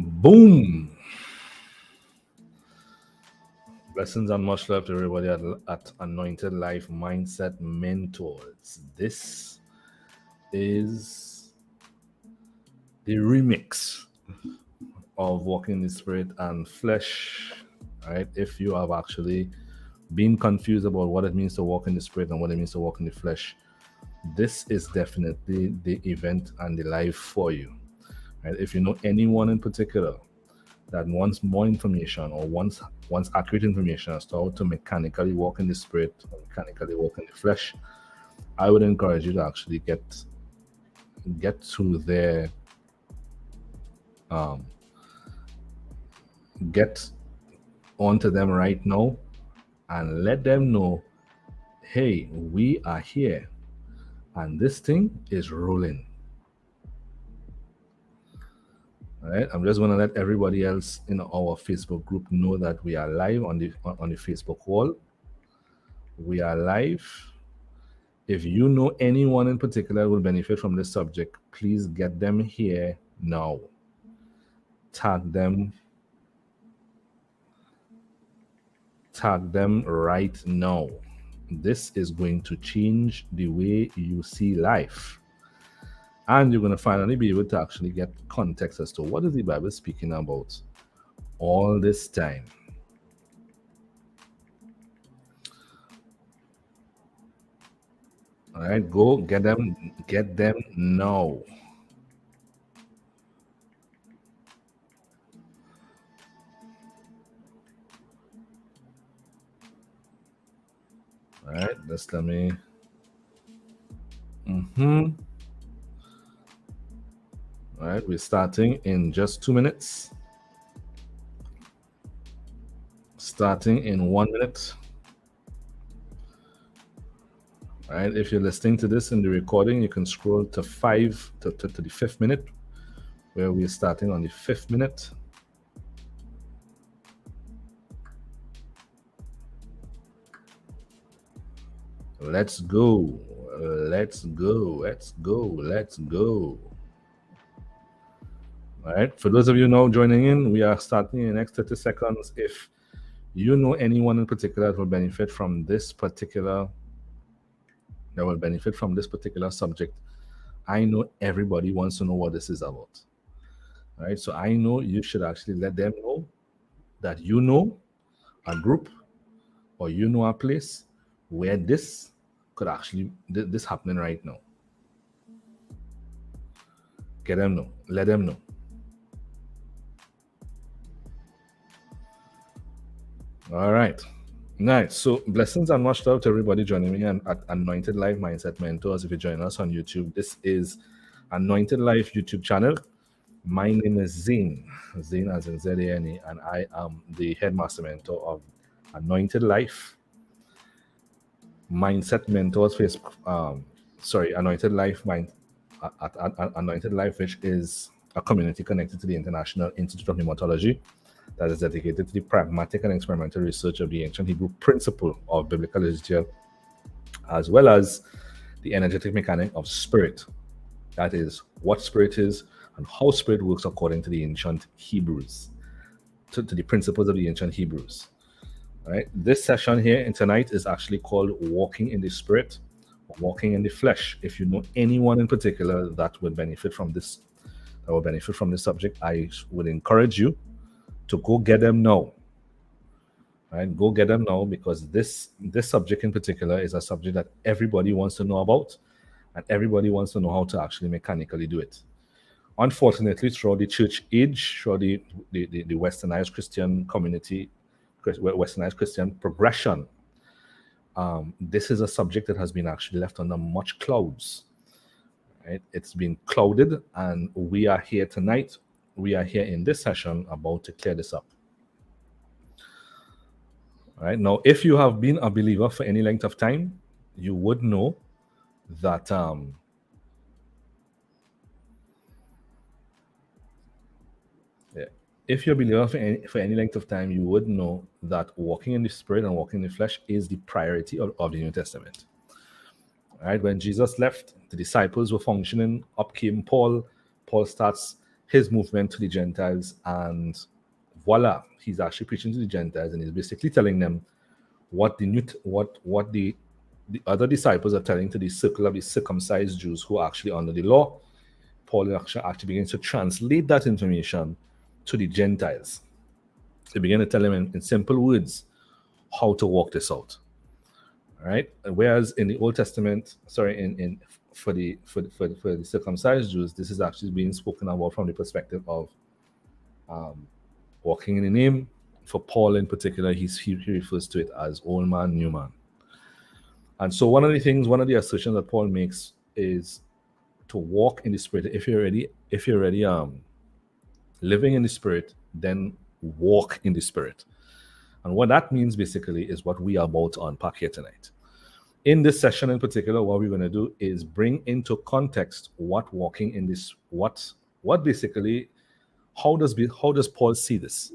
Boom! Blessings and much love to everybody at Anointed Life Mindset Mentors. This is the remix of Walking in the Spirit and Flesh. Right? If you have actually been confused about what it means to walk in the Spirit and what it means to walk in the flesh, this is definitely the event and the life for you. Right? If you know anyone in particular that wants more information or wants accurate information as to how to mechanically walk in the Spirit or mechanically walk in the flesh, I would encourage you to actually get to their get onto them right now and let them know, hey, we are here and this thing is rolling. All right, I'm just going to let everybody else in our Facebook group know that we are live on the Facebook wall. We are live. If you know anyone in particular who will benefit from this subject, please get them here now. Tag them right now. This is going to change the way you see life. And you're going to finally be able to actually get context as to what is the Bible speaking about all this time. All right, go get them now. All right, just let me. All right, we're starting in just 2 minutes. Starting in 1 minute. All right, if you're listening to this in the recording, you can scroll to the 5th minute, where we're starting on the 5th minute. Let's go. Let's go. Let's go. Let's go. All right, for those of you now joining in, we are starting in the next 30 seconds. If you know anyone in particular that will benefit from this particular subject, I know everybody wants to know what this is about. All right, so I know you should actually let them know that you know a group or you know a place where this could actually this happening right now. Get them know. Let them know. All right. Nice. So blessings and much love to everybody joining me at Anointed Life Mindset Mentors. If you join us on YouTube, this is Anointed Life YouTube channel. My name is Zane as in Z-A-N-E, and I am the headmaster mentor of Anointed Life Mindset Mentors Anointed Life Anointed Life, which is a community connected to the International Institute of Pneumatology that is dedicated to the pragmatic and experimental research of the ancient Hebrew principle of biblical literature, as well as the energetic mechanic of spirit. That is what spirit is and how spirit works according to the ancient Hebrews, to the principles of the ancient Hebrews. All right. This session here and tonight is actually called Walking in the Spirit, Walking in the Flesh. If you know anyone in particular that would benefit from this, subject, I would encourage you to go get them now. Right? Go get them now, because this subject in particular is a subject that everybody wants to know about, and everybody wants to know how to actually mechanically do it. Unfortunately, throughout the church age, throughout the westernized Christian community, westernized Christian progression, this is a subject that has been actually left under much clouds. Right? It's been clouded, and we are here tonight. We are here in this session about to clear this up. All right. Now, if you have been a believer for any length of time, you would know that if you're a believer for any length of time, you would know that walking in the Spirit and walking in the flesh is the priority of the New Testament. All right. When Jesus left, the disciples were functioning. Up came Paul. Paul starts his movement to the Gentiles, and voila, he's actually preaching to the Gentiles, and he's basically telling them what the other disciples are telling to the circle of the circumcised Jews who are actually under the law. Paul actually begins to translate that information to the Gentiles. He began to tell them in simple words how to walk this out. All right. Whereas in the Old Testament, for the circumcised Jews, this is actually being spoken about from the perspective of walking in the name. For Paul in particular, he refers to it as old man, new man. And so one of the assertions that Paul makes is to walk in the Spirit. If you're already living in the Spirit, then walk in the Spirit. And what that means basically is what we are about to unpack here tonight. In this session in particular, what we're going to do is bring into context what walking in this, what basically, how does Paul see this?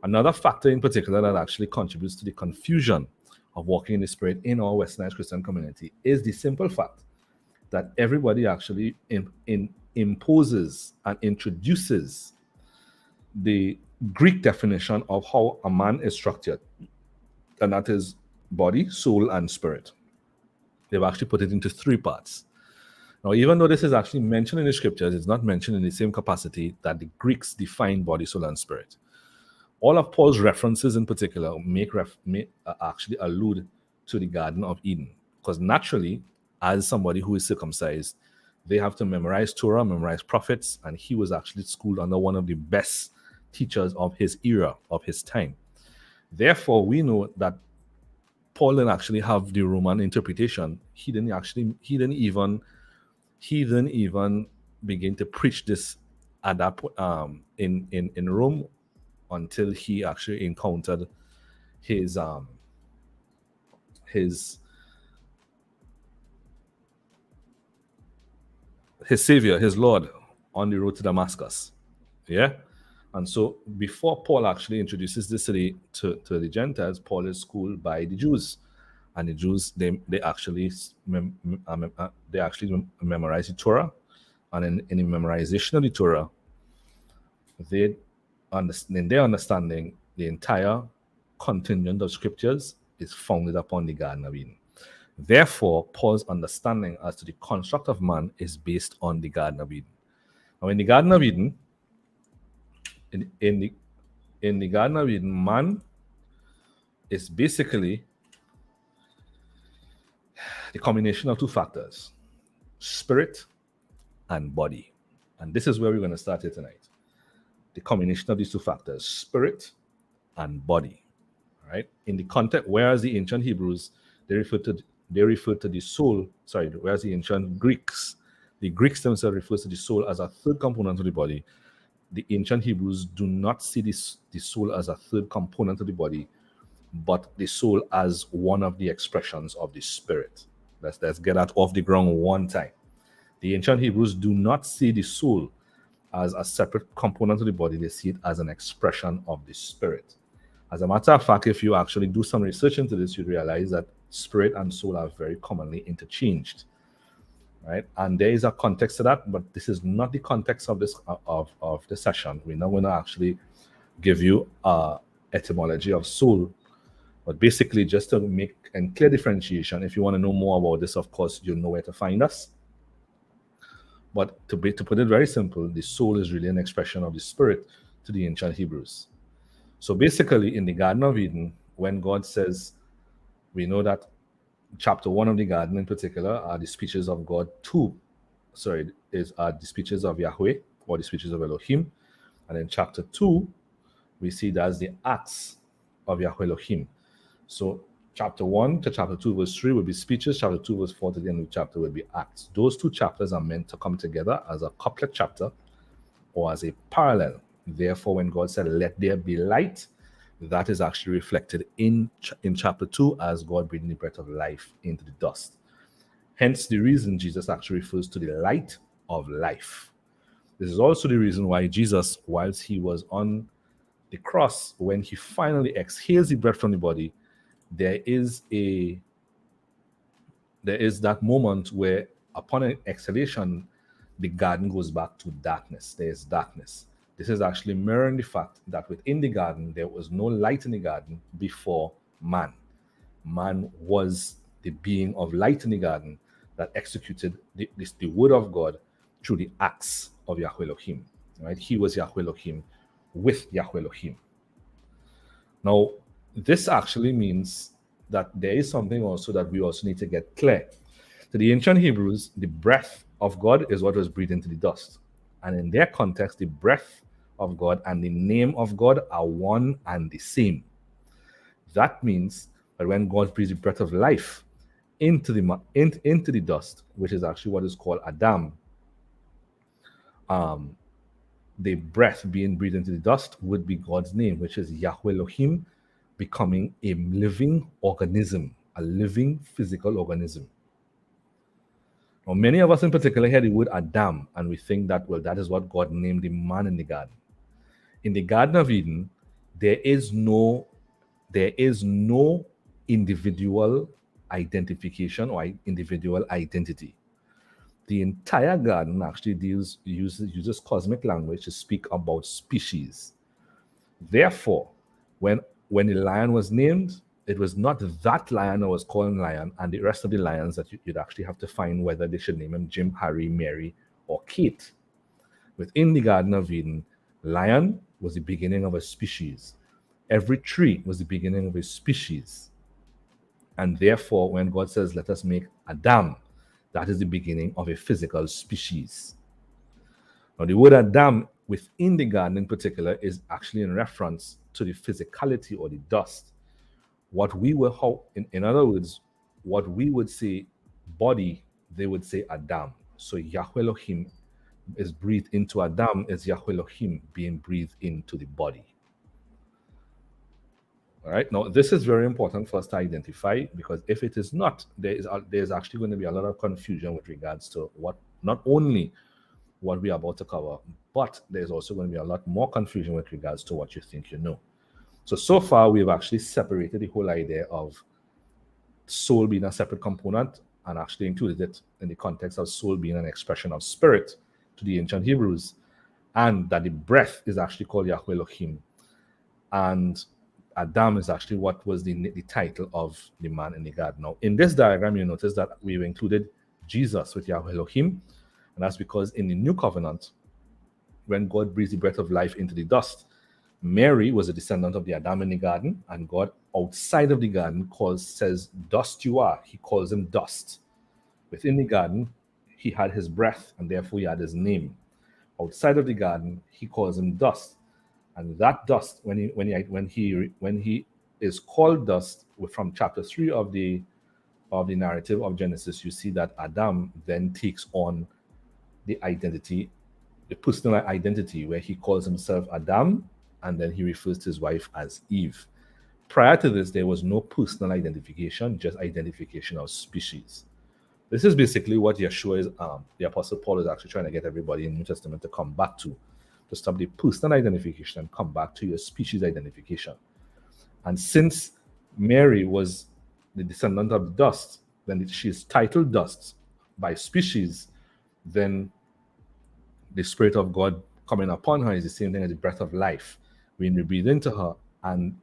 Another factor in particular that actually contributes to the confusion of walking in the Spirit in our Westernized Christian community is the simple fact that everybody actually imposes and introduces the Greek definition of how a man is structured, and that is body, soul, and spirit. They've actually put it into three parts. Now, even though this is actually mentioned in the scriptures, it's not mentioned in the same capacity that the Greeks define body, soul, and spirit. All of Paul's references in particular actually allude to the Garden of Eden, because naturally, as somebody who is circumcised, they have to memorize Torah, memorize prophets, and he was actually schooled under one of the best teachers of his era, of his time. Therefore, we know that Paul didn't actually have the Roman interpretation. He didn't even begin to preach this at that in Rome until he actually encountered his Savior, his Lord, on the road to Damascus. Yeah? And so before Paul actually introduces this to the Gentiles, Paul is schooled by the Jews. And the Jews, they actually memorize the Torah. And in the memorization of the Torah, in their understanding, the entire contingent of scriptures is founded upon the Garden of Eden. Therefore, Paul's understanding as to the construct of man is based on the Garden of Eden. Now, in the Garden of Eden, in the Garden of Eden, man is basically the combination of two factors, spirit and body. And this is where we're going to start here tonight. The combination of these two factors, spirit and body. All right. In the context, whereas the ancient Hebrews, they refer to the soul, whereas the ancient Greeks themselves refer to the soul as a third component of the body. The ancient Hebrews do not see the soul as a third component of the body, but the soul as one of the expressions of the spirit. Let's get that off the ground one time. The ancient Hebrews do not see the soul as a separate component of the body. They see it as an expression of the spirit. As a matter of fact, if you actually do some research into this, you realize that spirit and soul are very commonly interchanged. Right? And there is a context to that, but this is not the context of this of the session. We're not going to actually give you a etymology of soul, but basically just to make a clear differentiation. If you want to know more about this, of course, you'll know where to find us. But to put it very simple, the soul is really an expression of the spirit to the ancient Hebrews. So basically, in the Garden of Eden, when God says, we know that chapter 1 of the garden in particular are the speeches of God. Are the speeches of Yahweh, or the speeches of Elohim. And in chapter 2, we see that's the acts of Yahweh Elohim. So chapter 1 to chapter 2 verse 3 will be speeches. Chapter 2 verse 4 to the end of the chapter will be acts. Those two chapters are meant to come together as a couplet chapter or as a parallel. Therefore, when God said, let there be light, that is actually reflected in chapter 2 as God breathing the breath of life into the dust. Hence the reason Jesus actually refers to the light of life. This is also the reason why Jesus, whilst he was on the cross, when he finally exhales the breath from the body, there is that moment where upon an exhalation, the garden goes back to darkness. There is darkness. This is actually mirroring the fact that within the garden, there was no light in the garden before man. Man was the being of light in the garden that executed the word of God through the acts of Yahweh Elohim. Right? He was Yahweh Elohim with Yahweh Elohim. Now, this actually means that there is something also that we also need to get clear. To the ancient Hebrews, the breath of God is what was breathed into the dust. And in their context, the breath of God and the name of God are one and the same. That means that when God breathes the breath of life into the dust, which is actually what is called Adam, the breath being breathed into the dust would be God's name, which is Yahweh Elohim, becoming a living organism, a living physical organism. Now, many of us in particular hear the word Adam, and we think that, well, that is what God named the man in the garden. In the Garden of Eden, there is no individual identification or individual identity. The entire garden actually uses cosmic language to speak about species. Therefore, when the lion was named, it was not that lion that was called lion, and the rest of the lions that you'd actually have to find whether they should name him Jim, Harry, Mary, or Kate. Within the Garden of Eden, lion was the beginning of a species. Every tree was the beginning of a species. And therefore, when God says, let us make Adam, that is the beginning of a physical species. Now, the word Adam within the garden in particular is actually in reference to the physicality or the dust. What we were, in other words, what we would say body, they would say Adam. So Yahweh Elohim is breathed into Adam is Yahweh Elohim being breathed into the body. All right. Now, this is very important for us to identify, because if it is not, there's actually going to be a lot of confusion with regards to what, not only what we are about to cover, but there's also going to be a lot more confusion with regards to what you think you know. So far, we've actually separated the whole idea of soul being a separate component and actually included it in the context of soul being an expression of spirit to the ancient Hebrews, and that the breath is actually called Yahweh Elohim. And Adam is actually what was the title of the man in the garden. Now, in this diagram, you notice that we've included Jesus with Yahweh Elohim, and that's because in the New Covenant, when God breathes the breath of life into the dust, Mary was a descendant of the Adam in the garden, and God outside of the garden says, dust you are. He calls him dust. Within the garden, he had his breath, and therefore he had his name. Outside of the garden, he calls him dust. And that dust, when he is called dust, from chapter 3 of the narrative of Genesis, you see that Adam then takes on the identity, the personal identity, where he calls himself Adam, and then he refers to his wife as Eve. Prior to this, there was no personal identification, just identification of species. This is basically what Yeshua is, the Apostle Paul is actually trying to get everybody in the New Testament to come back to stop the personal identification and come back to your species identification. And since Mary was the descendant of dust, then she is titled dust by species, then the Spirit of God coming upon her is the same thing as the breath of life. When we breathe into her, and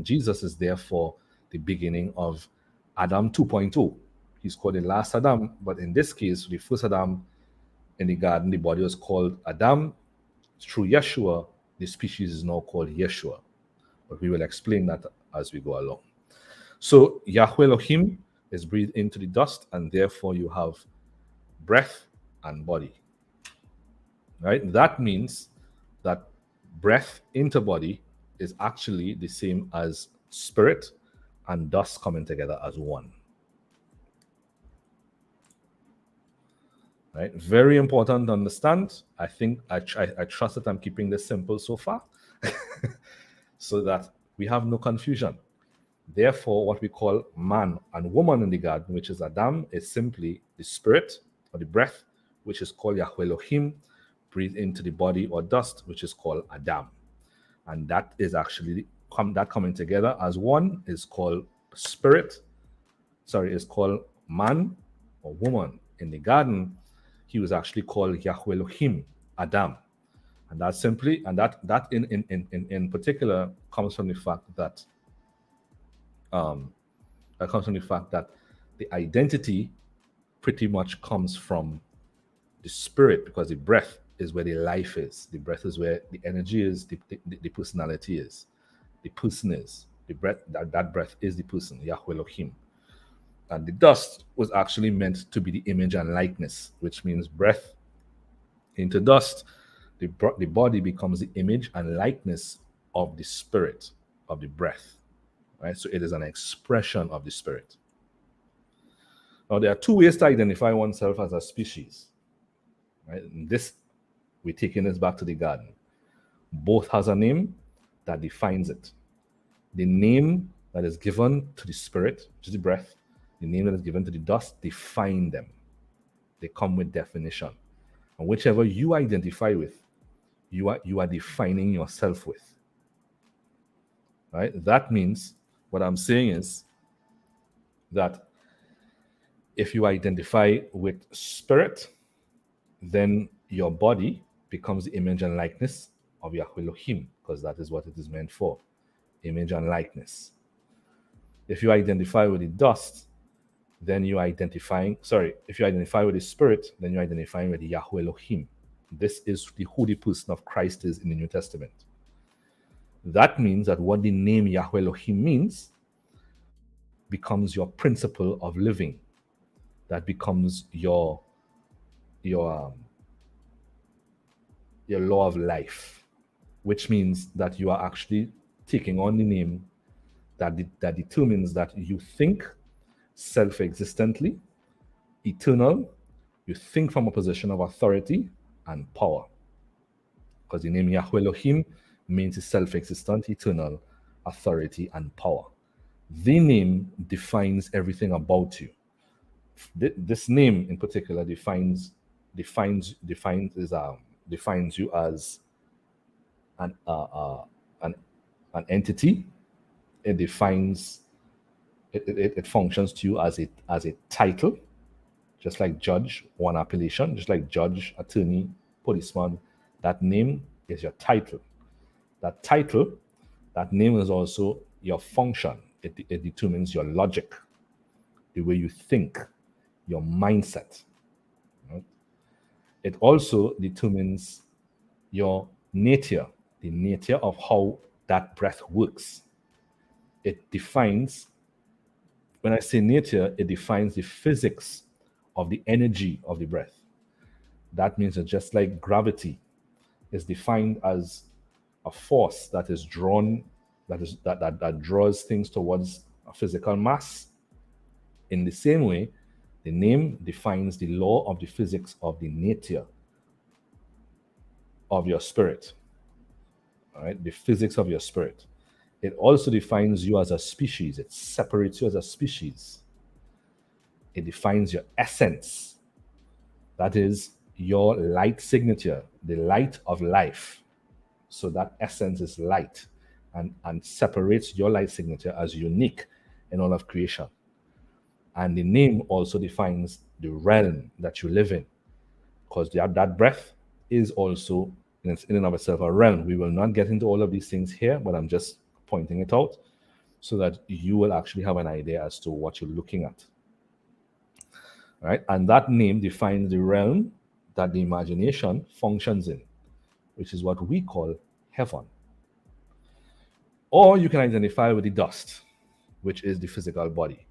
Jesus is therefore the beginning of Adam 2.0. He's called the last Adam, but in this case, the first Adam in the garden, the body was called Adam. Through Yeshua, the species is now called Yeshua. But we will explain that as we go along. So Yahweh Elohim is breathed into the dust, and therefore you have breath and body. Right? That means that breath into body is actually the same as spirit and dust coming together as one. Right? Very important to understand. I think I trust that I'm keeping this simple so far, so that we have no confusion. Therefore, what we call man and woman in the garden, which is Adam, is simply the spirit or the breath, which is called Yahweh Elohim, breathed into the body or dust, which is called Adam. And that is actually that coming together as one is called spirit. Sorry, is called man or woman in the garden. he was actually called Yahweh Elohim, Adam. And that simply, and that in particular comes from the fact that the identity pretty much comes from the spirit, because the breath is where the life is. The breath is where the energy is, the personality is, the person is. The breath, that breath is the person, Yahweh Elohim. And the dust was actually meant to be the image and likeness, which means breath into dust. The body becomes the image and likeness of the spirit, of the breath, right? So it is an expression of the spirit. Now, there are two ways to identify oneself as a species, right? And this, we're taking this back to the garden. Both has a name that defines it. The name that is given to the spirit, which is the breath, the name that is given to the dust, define them. They come with definition. And whichever you identify with, you are defining yourself with. Right? That means, what I'm saying is that if you identify with spirit, then your body becomes the image and likeness of Yahweh Elohim, because that is what it is meant for, image and likeness. If you identify with the dust, then if you identify with the spirit, then you're identifying with the Yahweh Elohim. This is who the person of Christ is in the New Testament. That means that what the name Yahweh Elohim means becomes your principle of living. That becomes your law of life, which means that you are actually taking on the name that determines that you think self-existently, eternal. You think from a position of authority and power, because the name Yahweh Elohim means self-existent, eternal, authority, and power. The name defines everything about you. This name in particular defines you as an entity. It defines it functions to you as a title, just like judge, one appellation, just like judge, attorney, policeman. That name is your title. That name is also your function. It determines your logic, the way you think, your mindset. Right? It also determines your nature, the nature of how that breath works. It defines, when I say nature, it defines the physics of the energy of the breath. That means that just like gravity is defined as a force that is drawn, that draws things towards a physical mass, in the same way, the name defines the law of the physics of the nature of your spirit. All right, the physics of your spirit. It also defines you as a species. It separates you as a species. It defines your essence. That is your light signature, the light of life. So that essence is light, and separates your light signature as unique in all of creation. And the name also defines the realm that you live in, because that breath is also in and of itself a realm. We will not get into all of these things here, but I'm just pointing it out so that you will actually have an idea as to what you're looking at. Right? And that name defines the realm that the imagination functions in, which is what we call heaven. Or you can identify with the dust, which is the physical body.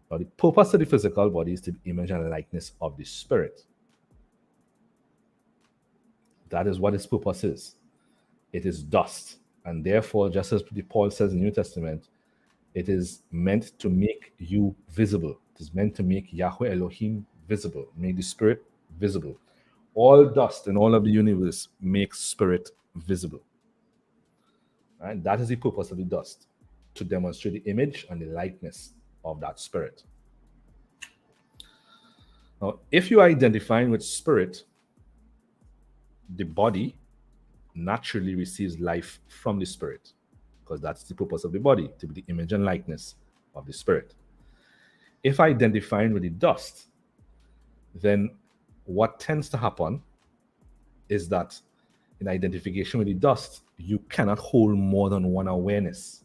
Now, the purpose of the physical body is the image and likeness of the spirit. That is what its purpose is. It is dust. And therefore, just as Paul says in the New Testament, it is meant to make you visible. It is meant to make Yahweh Elohim visible, make the spirit visible. All dust in all of the universe makes spirit visible. Right? That is the purpose of the dust, to demonstrate the image and the likeness of that spirit. Now, if you are identifying with spirit, the body naturally receives life from the spirit, because that's the purpose of the body, to be the image and likeness of the spirit. If identifying with the dust, then what tends to happen is that in identification with the dust, you cannot hold more than one awareness,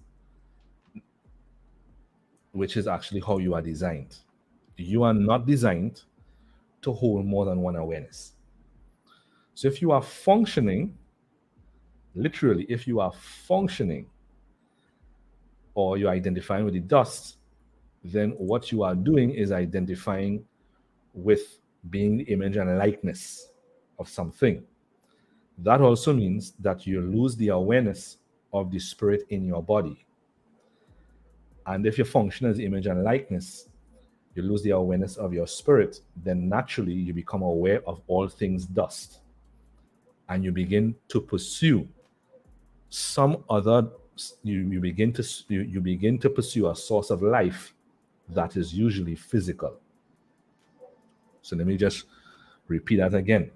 which is actually how you are designed. You are not designed to hold more than one awareness. So if you are functioning, literally, if you are functioning or you're identifying with the dust, then what you are doing is identifying with being the image and likeness of something. That also means that you lose the awareness of the spirit in your body. And if you function as image and likeness, you lose the awareness of your spirit, then naturally you become aware of all things dust. And you begin to pursue some other, you begin to pursue a source of life that is usually physical. So let me just repeat that again.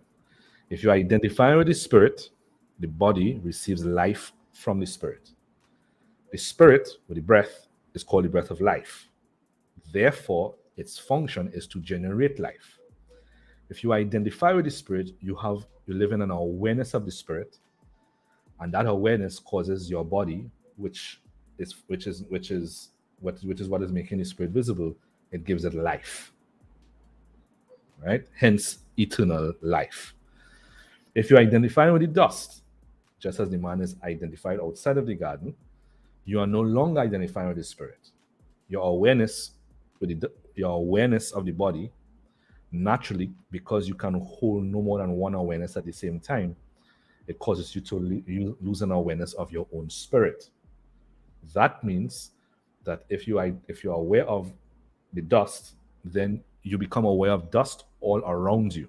If you identify with the spirit, the body receives life from the spirit. The spirit, with the breath, is called the breath of life. Therefore, its function is to generate life. If you identify with the spirit, you live in an awareness of the spirit, and that awareness causes your body, which is what is making the spirit visible. It gives it life, right? Hence, eternal life. If you identify with the dust, just as the man is identified outside of the garden, you are no longer identifying with the spirit. Your awareness of the body, naturally, because you can hold no more than one awareness at the same time, it causes you to lose an awareness of your own spirit. That means that if you are aware of the dust, then you become aware of dust all around you,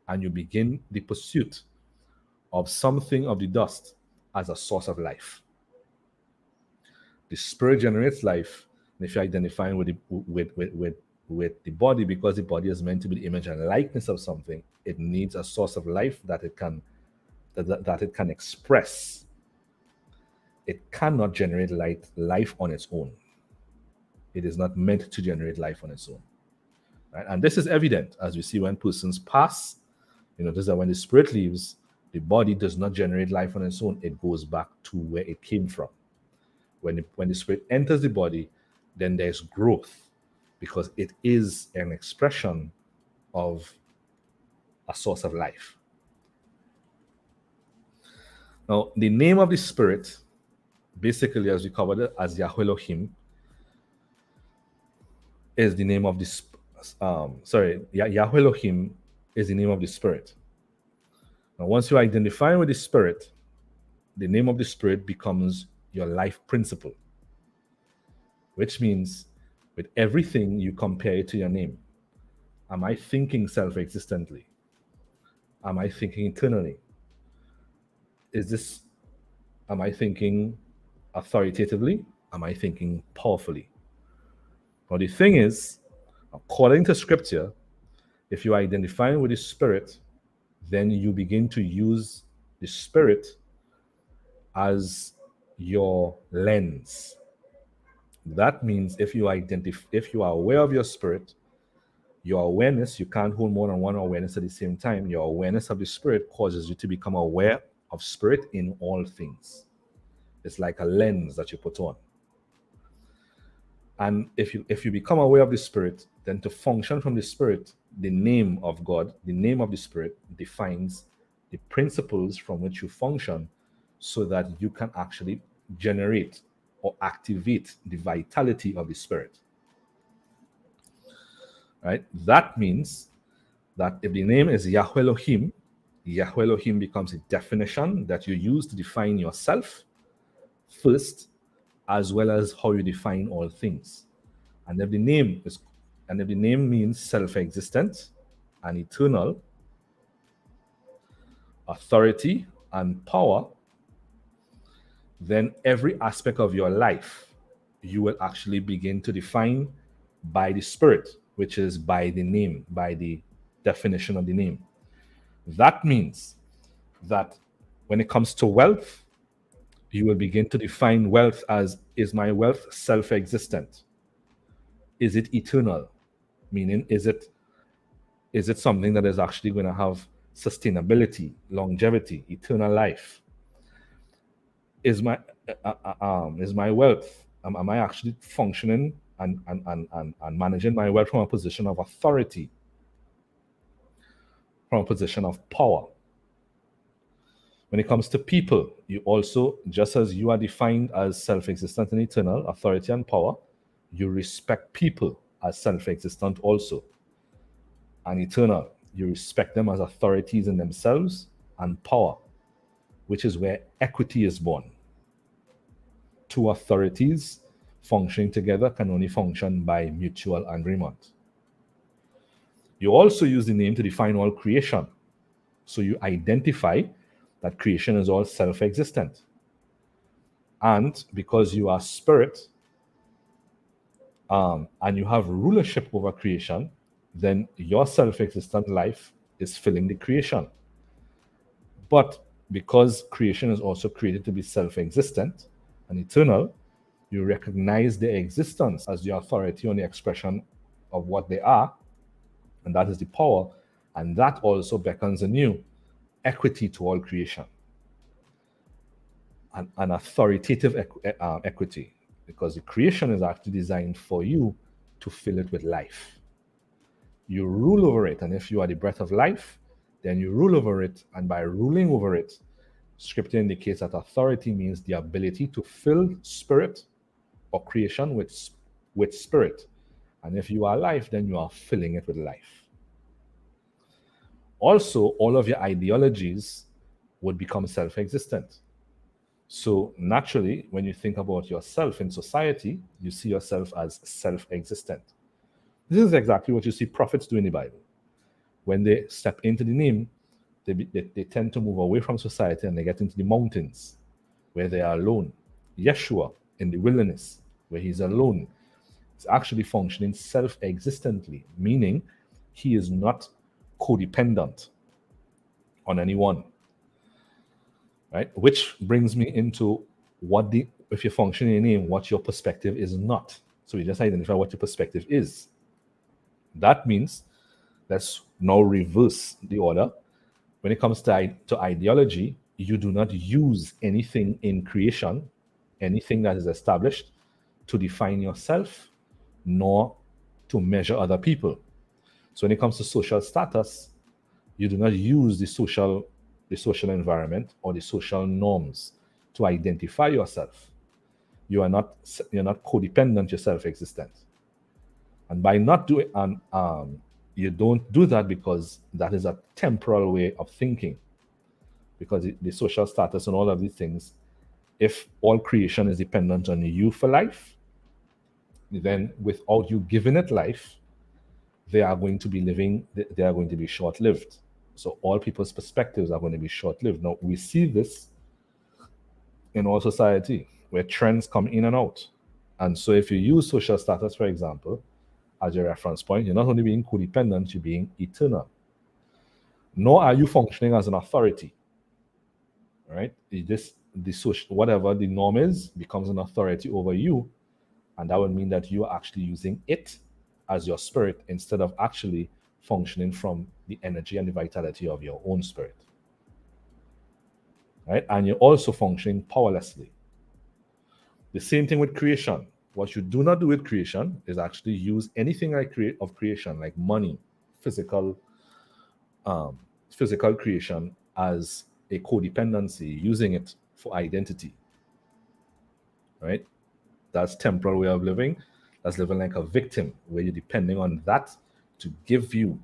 and you begin the pursuit of something of the dust as a source of life. The spirit generates life, and if you're identifying with the body, because the body is meant to be the image and likeness of something, it needs a source of life that it can express. It cannot generate life on its own. It is not meant to generate life on its own. Right? And this is evident as we see when persons pass. You notice that when the spirit leaves, the body does not generate life on its own. It goes back to where it came from. When the spirit enters the body, then there's growth, because it is an expression of a source of life. Now, the name of the spirit, basically, as we covered it, as Yahweh Elohim, is the name of the Yahweh Elohim is the name of the spirit. Now, once you identify with the spirit, the name of the spirit becomes your life principle, which means with everything you compare it to your name. Am I thinking self-existently? Am I thinking eternally? Am I thinking authoritatively? Am I thinking powerfully? Now, the thing is, according to scripture, if you are identifying with the spirit, then you begin to use the spirit as your lens. That means if you are aware of your spirit, your awareness, you can't hold more than one awareness at the same time. Your awareness of the spirit causes you to become aware of spirit in all things. It's like a lens that you put on. And if you become aware of the spirit, then to function from the spirit, the name of God, the name of the spirit defines the principles from which you function, so that you can actually generate or activate the vitality of the spirit. Right? That means that if the name is Yahweh Elohim, Yahweh Elohim becomes a definition that you use to define yourself first, as well as how you define all things. And if the name means self-existent and eternal, authority and power, then every aspect of your life you will actually begin to define by the spirit, which is by the name, by the definition of the name. That means that when it comes to wealth, you will begin to define wealth as, is my wealth self-existent? Is it eternal? Meaning, is it Is it something that is actually going to have sustainability, longevity, eternal life? Is my wealth, am I actually functioning and managing my wealth from a position of authority, from a position of power? When it comes to people, you also, just as you are defined as self-existent and eternal, authority and power, you respect people as self-existent also and eternal. You respect them as authorities in themselves and power, which is where equity is born. Two authorities functioning together can only function by mutual agreement. You also use the name to define all creation. So you identify that creation is all self-existent. And because you are spirit, and you have rulership over creation, then your self-existent life is filling the creation. But because creation is also created to be self-existent and eternal, you recognize their existence as the authority on the expression of what they are, and that is the power, and that also beckons anew equity to all creation, an authoritative equity, because the creation is actually designed for you to fill it with life. You rule over it, and if you are the breath of life, then you rule over it, and by ruling over it, scripture indicates that authority means the ability to fill spirit or creation with spirit. And if you are life, then you are filling it with life. Also, all of your ideologies would become self-existent. So naturally, when you think about yourself in society, you see yourself as self-existent. This is exactly what you see prophets do in the Bible. When they step into the name, they tend to move away from society and they get into the mountains where they are alone. Yeshua in the wilderness, where he's alone, is actually functioning self-existently, meaning he is not codependent on anyone. Right? Which brings me into if you're functioning in name, what your perspective is not. So we just identify what your perspective is. That means let's now reverse the order. When it comes to ideology, you do not use anything in creation, anything that is established, to define yourself, nor to measure other people. So when it comes to social status, you do not use the social environment or the social norms to identify yourself. You're not codependent, you're self-existent. And by not doing, you don't do that because that is a temporal way of thinking. Because the social status and all of these things, if all creation is dependent on you for life, then without you giving it life, they are going to be short-lived. So all people's perspectives are going to be short-lived. Now, we see this in our society where trends come in and out. And so if you use social status, for example, as your reference point, you're not only being codependent, you're being eternal. Nor are you functioning as an authority. Right? Whatever the norm is becomes an authority over you. And that would mean that you are actually using it as your spirit instead of actually functioning from the energy and the vitality of your own spirit. Right? And you're also functioning powerlessly. The same thing with creation. What you do not do with creation is actually use anything of creation, like money, physical creation, as a codependency, using it for identity. Right? That's temporal way of living. That's living like a victim, where you're depending on that to give you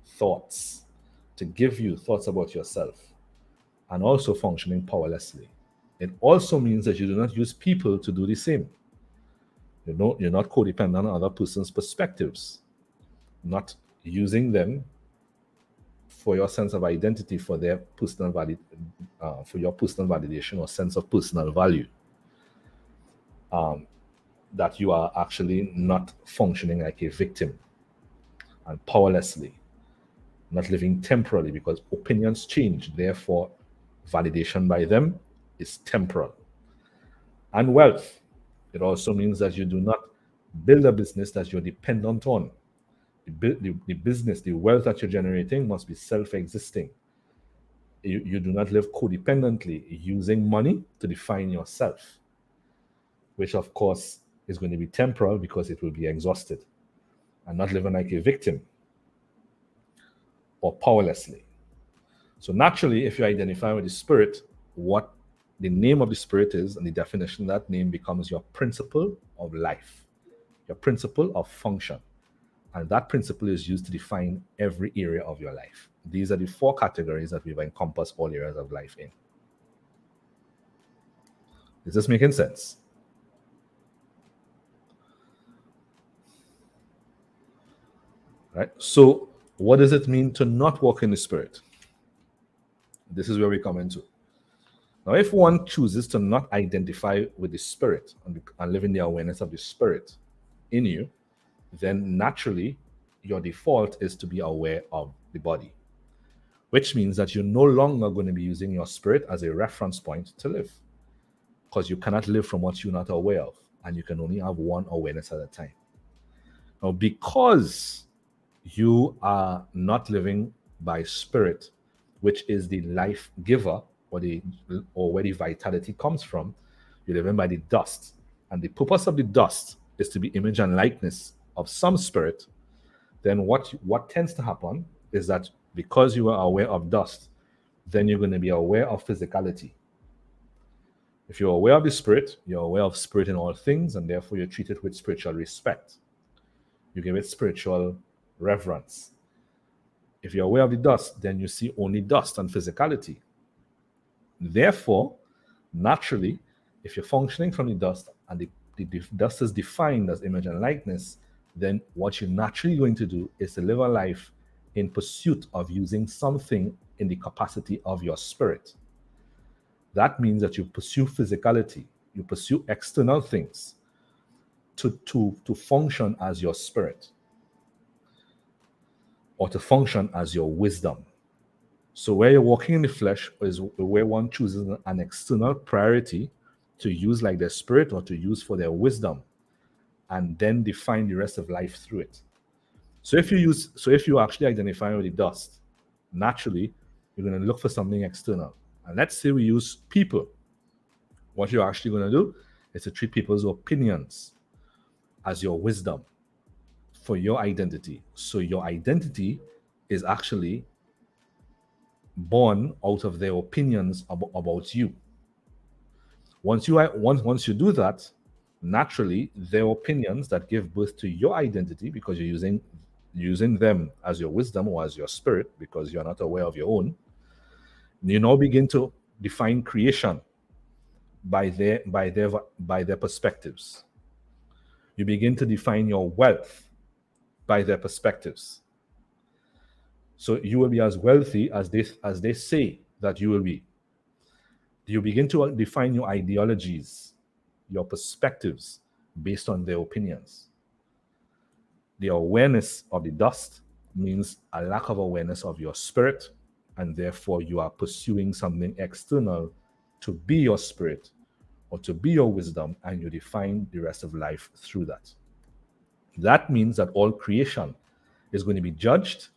thoughts about yourself, and also functioning powerlessly. It also means that you do not use people to do the same. You're not codependent on other person's perspectives, not using them for your sense of identity, for their personal for your personal validation or sense of personal value. That you are actually not functioning like a victim and powerlessly, not living temporally, because opinions change. Therefore, validation by them is temporal. And wealth, it also means that you do not build a business that you're dependent on, the business, the wealth that you're generating must be self-existing. You do not live codependently using money to define yourself, which of course is going to be temporal because it will be exhausted, and not living like a victim or powerlessly. So naturally, if you identify with the spirit, what the name of the spirit is and the definition of that name becomes your principle of life, your principle of function. And that principle is used to define every area of your life. These are the four categories that we've encompassed all areas of life in. Is this making sense? Right? So, what does it mean to not walk in the spirit? This is where we come into. Now, if one chooses to not identify with the spirit and live in the awareness of the spirit in you, then naturally your default is to be aware of the body, which means that you're no longer going to be using your spirit as a reference point to live, because you cannot live from what you're not aware of, and you can only have one awareness at a time. Now, because you are not living by spirit, which is the life giver, or where the vitality comes from, you're living by the dust. And the purpose of the dust is to be image and likeness of some spirit. Then what tends to happen is that because you are aware of dust, then you're going to be aware of physicality. If you're aware of the spirit, you're aware of spirit in all things, and therefore you treat it with spiritual respect. You give it spiritual reverence. If you're aware of the dust, then you see only dust and physicality. Therefore, naturally, if you're functioning from the dust and the dust is defined as image and likeness, then what you're naturally going to do is to live a life in pursuit of using something in the capacity of your spirit. That means that you pursue physicality, you pursue external things to function as your spirit, or to function as your wisdom. So where you're walking in the flesh is where one chooses an external priority to use like their spirit or to use for their wisdom, and then define the rest of life through it. So if you actually identify with the dust, naturally you're going to look for something external. And let's say we use people. What you're actually going to do is to treat people's opinions as your wisdom for your identity. So your identity is actually born out of their opinions about you. Once you do that, naturally their opinions that give birth to your identity, because you're using them as your wisdom or as your spirit, because you're not aware of your own, you now begin to define creation by their perspectives. You begin to define your wealth by their perspectives. So you will be as wealthy as they say that you will be. You begin to define your ideologies, your perspectives based on their opinions. The awareness of the dust means a lack of awareness of your spirit, and therefore you are pursuing something external to be your spirit or to be your wisdom, and you define the rest of life through that. That means that all creation is going to be judged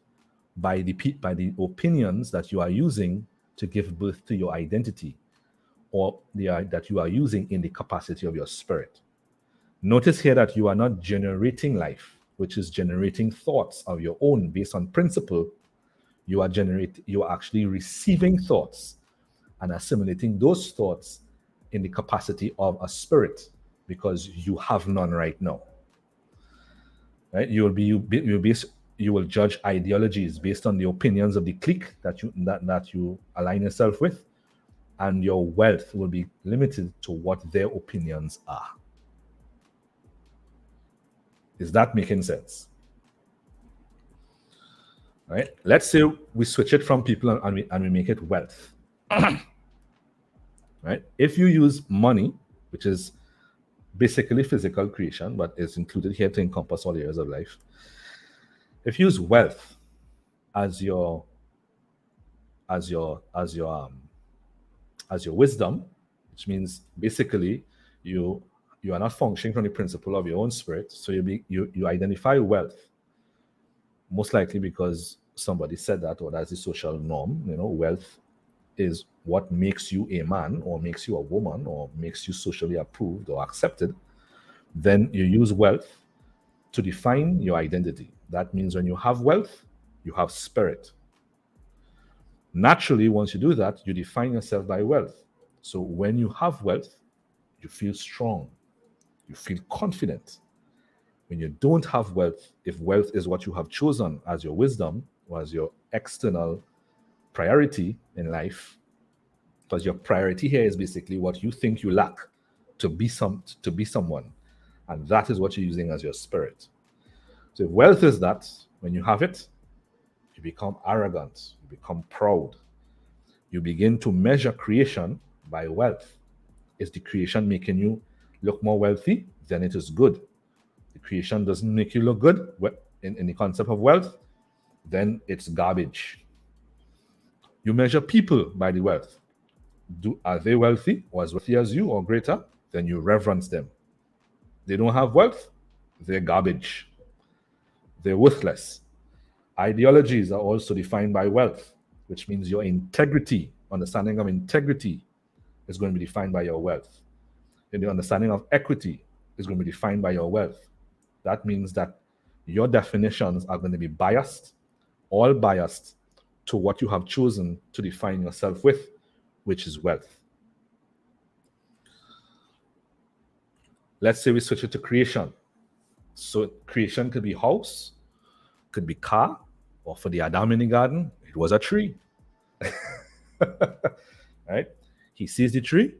by the opinions that you are using to give birth to your identity, or that you are using in the capacity of your spirit. Notice here that you are not generating life, which is generating thoughts of your own based on principle. You are actually receiving thoughts and assimilating those thoughts in the capacity of a spirit, because you have none right now. Right? You will judge ideologies based on the opinions of the clique that you align yourself with, and your wealth will be limited to what their opinions are. Is that making sense? Right? Let's say we switch it from people and we make it wealth. Right? If you use money, which is basically physical creation, but is included here to encompass all areas of life. If you use wealth as your wisdom, which means basically you are not functioning from the principle of your own spirit. So you identify wealth most likely because somebody said that, or that's the social norm. Wealth is what makes you a man or makes you a woman or makes you socially approved or accepted. Then you use wealth to define your identity. That means when you have wealth, you have spirit. Naturally, once you do that, you define yourself by wealth. So when you have wealth, you feel strong, you feel confident. When you don't have wealth, if wealth is what you have chosen as your wisdom or as your external priority in life, because your priority here is basically what you think you lack to be someone, and that is what you're using as your spirit. So if wealth is that, when you have it, you become arrogant, you become proud. You begin to measure creation by wealth. Is the creation making you look more wealthy? Then it is good. The creation doesn't make you look good in the concept of wealth, then it's garbage. You measure people by the wealth. Are they wealthy or as wealthy as you or greater? Then you reverence them. They don't have wealth, they're garbage. They're worthless. Ideologies are also defined by wealth, which means your integrity, understanding of integrity is going to be defined by your wealth. And the understanding of equity is going to be defined by your wealth. That means that your definitions are going to be biased, all biased to what you have chosen to define yourself with, which is wealth. Let's say we switch it to creation. So creation could be house, could be car, or for the Adam in the garden, it was a tree. Right? He sees the tree,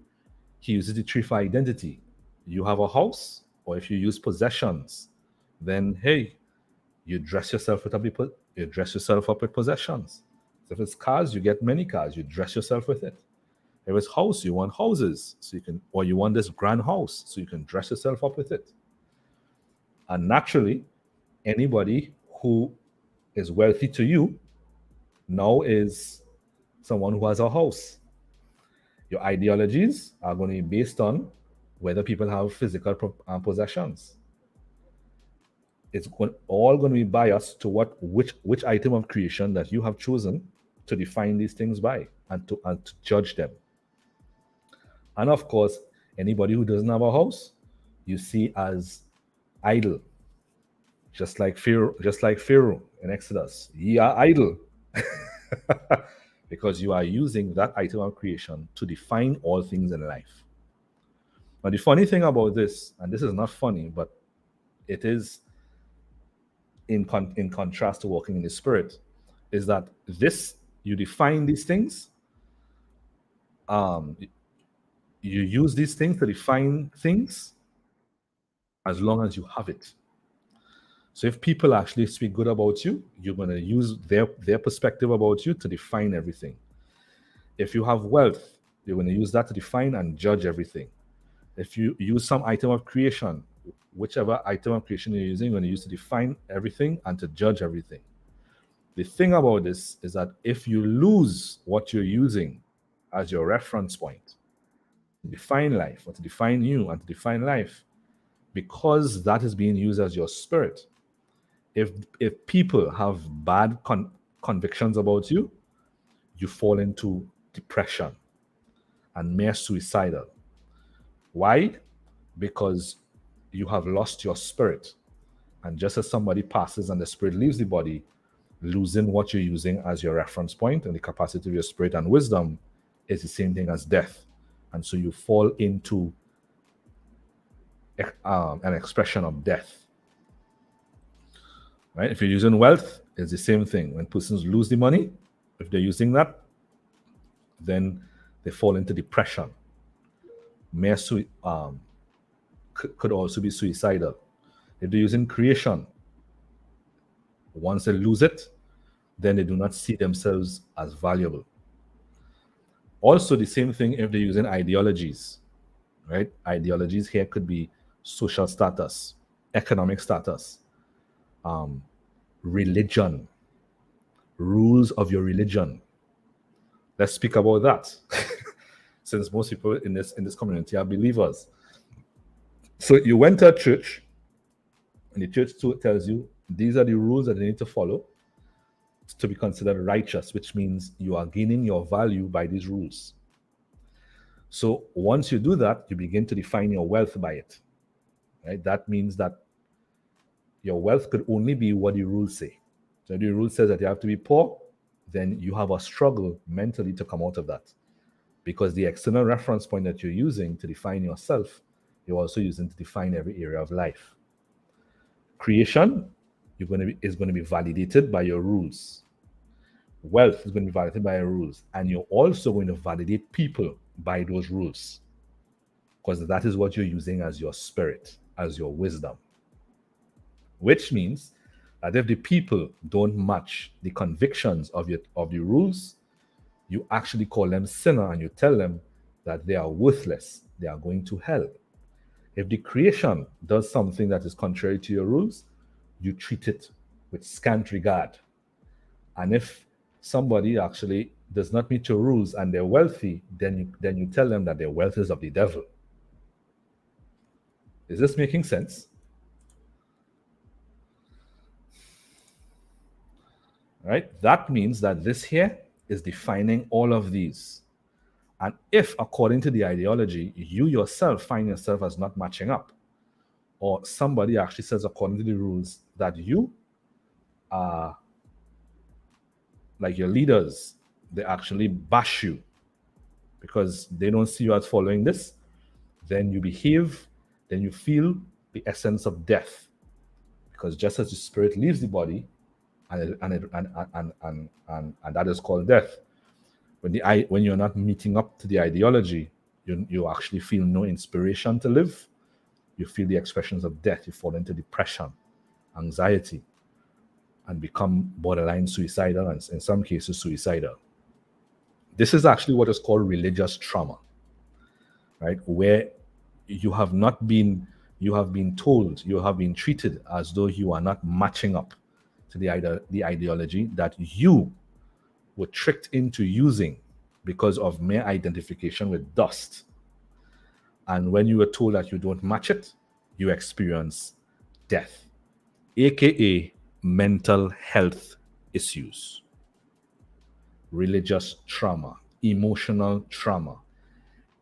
he uses the tree for identity. You have a house, or if you use possessions, then hey, you dress yourself up with possessions. So if it's cars, you get many cars, you dress yourself with it. If it's house, you want houses, so you can, or you want this grand house, so you can dress yourself up with it. And naturally, anybody who is wealthy to you now is someone who has a house. Your ideologies are going to be based on whether people have physical possessions. It's all going to be biased to which item of creation that you have chosen to define these things by and to judge them. And of course, anybody who doesn't have a house, you see as idle. Just like Pharaoh in Exodus. Ye are idle. Because you are using that item of creation to define all things in life. Now, the funny thing about this, and this is not funny, but it is in contrast to walking in the spirit, is that you define these things, you use these things to define things as long as you have it. So if people actually speak good about you, you're going to use their perspective about you to define everything. If you have wealth, you're going to use that to define and judge everything. If you use some item of creation, whichever item of creation you're using, you're going to use to define everything and to judge everything. The thing about this is that if you lose what you're using as your reference point to define life, or to define you and to define life, because that is being used as your spirit, if people have bad convictions about you, you fall into depression and mere suicidal. Why? Because you have lost your spirit. And just as somebody passes and the spirit leaves the body, losing what you're using as your reference point and the capacity of your spirit and wisdom is the same thing as death. And so you fall into an expression of death. Right? If you're using wealth, it's the same thing. When persons lose the money, if they're using that, then they fall into depression. Could also be suicidal. If they're using creation, once they lose it, then they do not see themselves as valuable. Also, the same thing if they're using ideologies, right? Ideologies here could be social status, economic status, religion, rules of your religion. Let's speak about that. Since most people in this community are believers. So you went to a church, and the church tells you These are the rules that they need to follow to be considered righteous, which means you are gaining your value by these rules. So once you do that, you begin to define your wealth by it. Right? That means that your wealth could only be what the rules say. So if the rule says that you have to be poor, then you have a struggle mentally to come out of that. Because the external reference point that you're using to define yourself, you're also using to define every area of life. Creation is going to be validated by your rules. Wealth is going to be validated by your rules. And you're also going to validate people by those rules. Because that is what you're using as your spirit, as your wisdom. Which means that if the people don't match the convictions of the rules, you actually call them sinner and you tell them that they are worthless. They are going to hell. If the creation does something that is contrary to your rules, you treat it with scant regard. And if somebody actually does not meet your rules and they're wealthy, then you tell them that their wealth is of the devil. Is this making sense? Right? That means that this here is defining all of these. And if, according to the ideology, you yourself find yourself as not matching up, or somebody actually says, according to the rules, that you are like your leaders, they actually bash you because they don't see you as following this, then you behave, then you feel the essence of death. Because just as the spirit leaves the body, and that is called death. When you're not meeting up to the ideology, you actually feel no inspiration to live. You feel the expressions of death. You fall into depression, anxiety, and become borderline suicidal, and in some cases suicidal. This is actually what is called religious trauma, right? Where you have been told, you have been treated as though you are not matching up to the ideology that you were tricked into using because of mere identification with dust. And when you were told that you don't match it, you experience death, aka mental health issues, religious trauma, emotional trauma,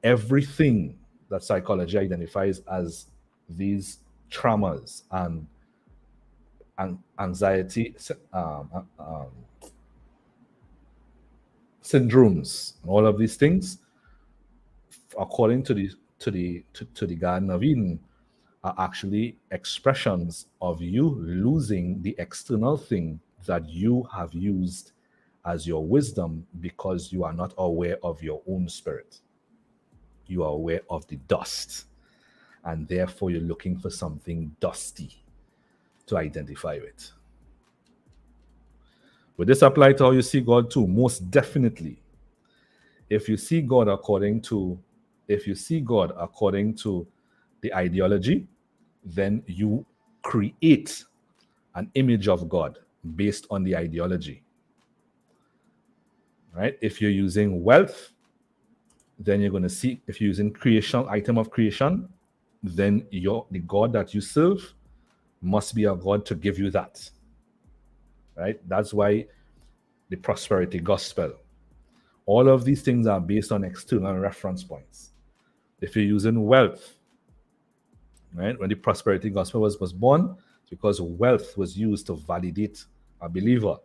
everything that psychology identifies as these traumas and anxiety syndromes, all of these things, according to the Garden of Eden, are actually expressions of you losing the external thing that you have used as your wisdom because you are not aware of your own spirit. You are aware of the dust, and therefore you're looking for something dusty to identify with. Would this apply to how you see God too? Most definitely. If you see God according to the ideology, then you create an image of God based on the ideology. Right? If you're using wealth, then you're going to see, if you're using creation, item of creation, then the God that you serve must be a God to give you that. Right? That's why the prosperity gospel. All of these things are based on external reference points. If you're using wealth, right? When the prosperity gospel was born, because wealth was used to validate a believer.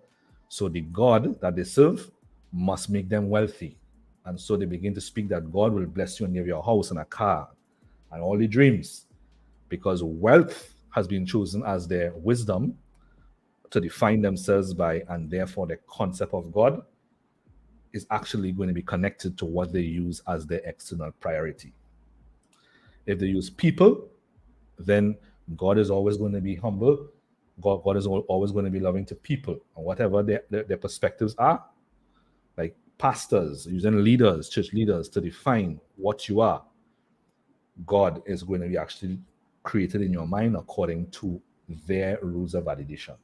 So the God that they serve must make them wealthy. And so they begin to speak that God will bless you and give you a house and a car and all the dreams. Because wealth has been chosen as their wisdom to define themselves by, and therefore the concept of God is actually going to be connected to what they use as their external priority. If they use people, then God is always going to be humble. God is always going to be loving to people. And whatever their perspectives are, like pastors, using leaders, church leaders to define what you are, God is going to be actually created in your mind according to their rules of validation.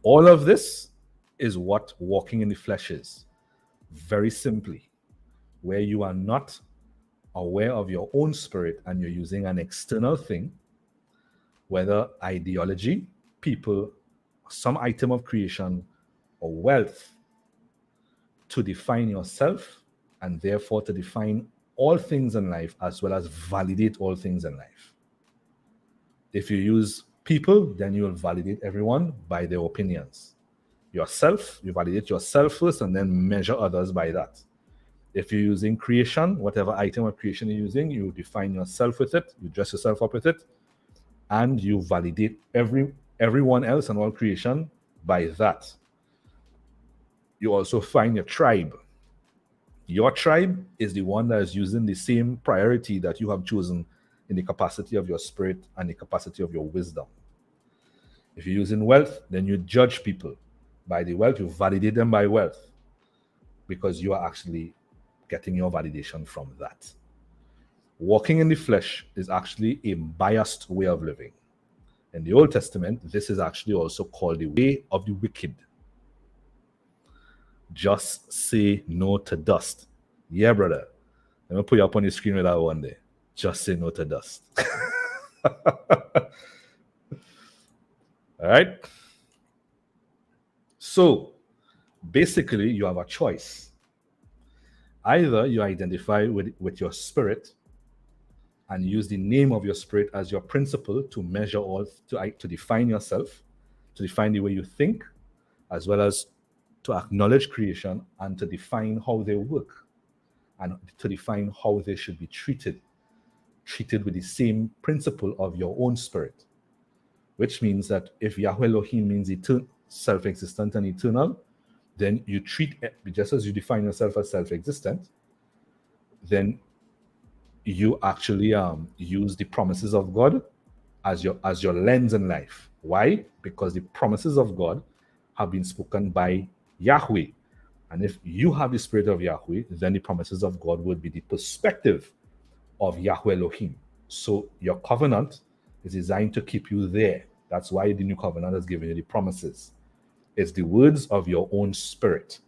All of this is what walking in the flesh is. Very simply, where you are not aware of your own spirit and you're using an external thing, whether ideology, people, some item of creation, or wealth, to define yourself and therefore to define all things in life as well as validate all things in life. If you use people, then you will validate everyone by their opinions. Yourself, you validate yourself first and then measure others by that. If you're using creation, whatever item of creation you're using, you define yourself with it, you dress yourself up with it, and you validate everyone else and all creation by that. You also find your tribe. Your tribe is the one that is using the same priority that you have chosen in the capacity of your spirit and the capacity of your wisdom. If you're using wealth, then you judge people by the wealth, you validate them by wealth, because you are actually getting your validation from that. Walking in the flesh is actually a biased way of living. In the Old Testament, this is actually also called the way of the wicked. Just say no to dust. Yeah, brother. Let me put you up on the screen with that one day. Just say no to dust. All right? So, basically, you have a choice. Either you identify with your spirit and use the name of your spirit as your principle to measure all, to define yourself, to define the way you think, as well as to acknowledge creation and to define how they work and to define how they should be treated with the same principle of your own spirit. Which means that if Yahweh Elohim means self-existent and eternal, then you treat, just as you define yourself as self-existent, then you actually use the promises of God as your lens in life. Why? Because the promises of God have been spoken by Yahweh. And if you have the spirit of Yahweh, then the promises of God would be the perspective of Yahweh Elohim. So your covenant is designed to keep you there. That's why the new covenant has given you the promises. It's the words of your own spirit.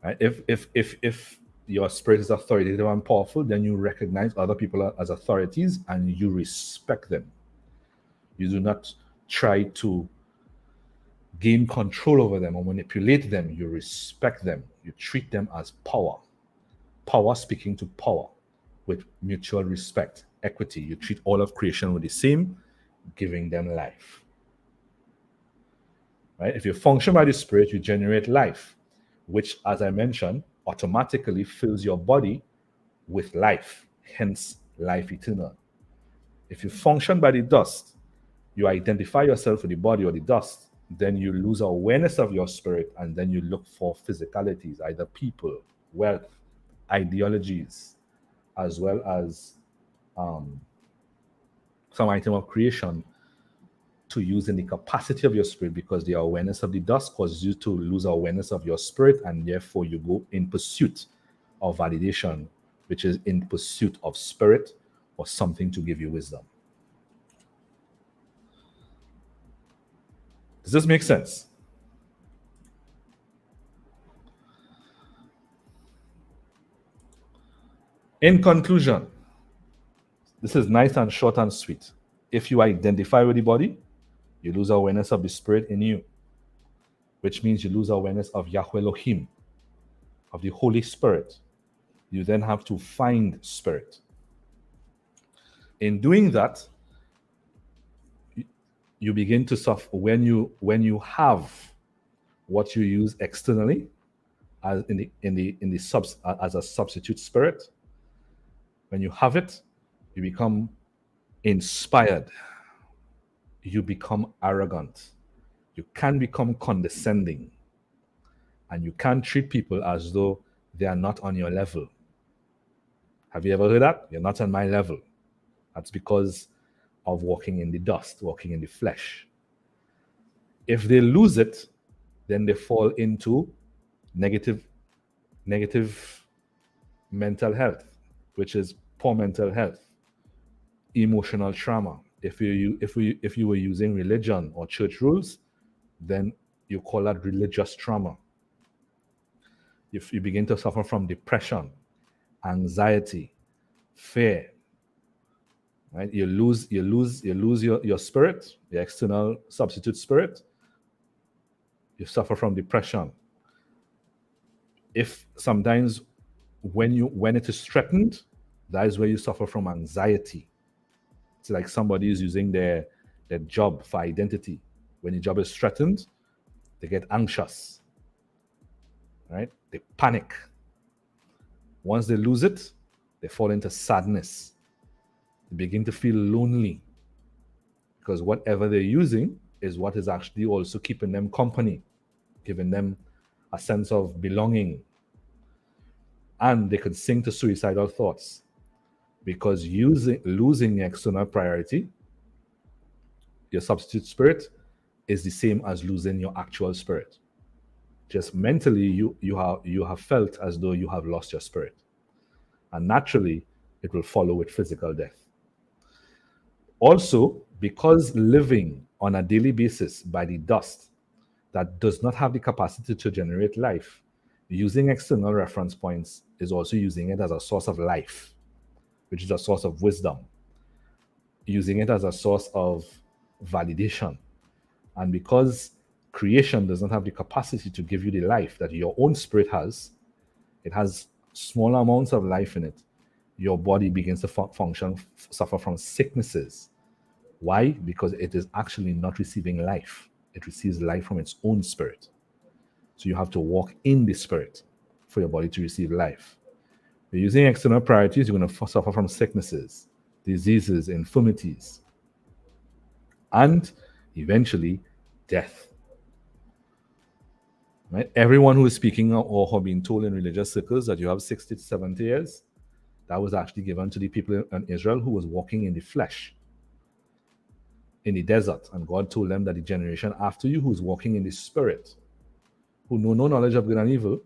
Right? If your spirit is authoritative and powerful, then you recognize other people as authorities and you respect them. You do not try to gain control over them or manipulate them. You respect them. You treat them as power. Power speaking to power with mutual respect, equity. You treat all of creation with the same, giving them life. Right? If you function by the Spirit, you generate life, which, as I mentioned, automatically fills your body with life, hence life eternal. If you function by the dust, you identify yourself with the body or the dust, then you lose awareness of your spirit, and then you look for physicalities, either people, wealth, ideologies, as well as some item of creation to use in the capacity of your spirit, because the awareness of the dust causes you to lose awareness of your spirit, and therefore you go in pursuit of validation, which is in pursuit of spirit or something to give you wisdom. Does this make sense? In conclusion, this is nice and short and sweet. If you identify with the body, you lose awareness of the spirit in you, which means you lose awareness of Yahweh Elohim, of the Holy Spirit. You then have to find spirit. In doing that, you begin to suffer when you have what you use externally as as a substitute spirit. When you have it, you become inspired. You become arrogant. You can become condescending. And you can treat people as though they are not on your level. Have you ever heard that? You're not on my level. That's because of walking in the dust, walking in the flesh. If they lose it, then they fall into negative mental health, which is poor mental health, emotional trauma. If you were using religion or church rules, then you call that religious trauma. If you begin to suffer from depression, anxiety, fear, right? You lose your spirit, your external substitute spirit. You suffer from depression. If sometimes when it is threatened, that is where you suffer from anxiety. It's like somebody is using their job for identity. When your job is threatened, they get anxious, right? They panic. Once they lose it, they fall into sadness. They begin to feel lonely because whatever they're using is what is actually also keeping them company, giving them a sense of belonging. And they could sink to suicidal thoughts because losing external priority, your substitute spirit, is the same as losing your actual spirit. Just mentally, you have felt as though you have lost your spirit, and naturally, it will follow with physical death. Also, because living on a daily basis by the dust that does not have the capacity to generate life, using external reference points is also using it as a source of life, which is a source of wisdom, using it as a source of validation. And because creation does not have the capacity to give you the life that your own spirit has, it has small amounts of life in it. Your body begins to function, suffer from sicknesses. Why? Because it is actually not receiving life. It receives life from its own spirit. So you have to walk in the spirit for your body to receive life. If you're using external priorities, you're going to suffer from sicknesses, diseases, infirmities, and eventually death. Right? Everyone who is speaking or have been told in religious circles that you have 60 to 70 years, that was actually given to the people in Israel who was walking in the flesh in the desert. And God told them that the generation after you who is walking in the spirit, who know no knowledge of good and evil,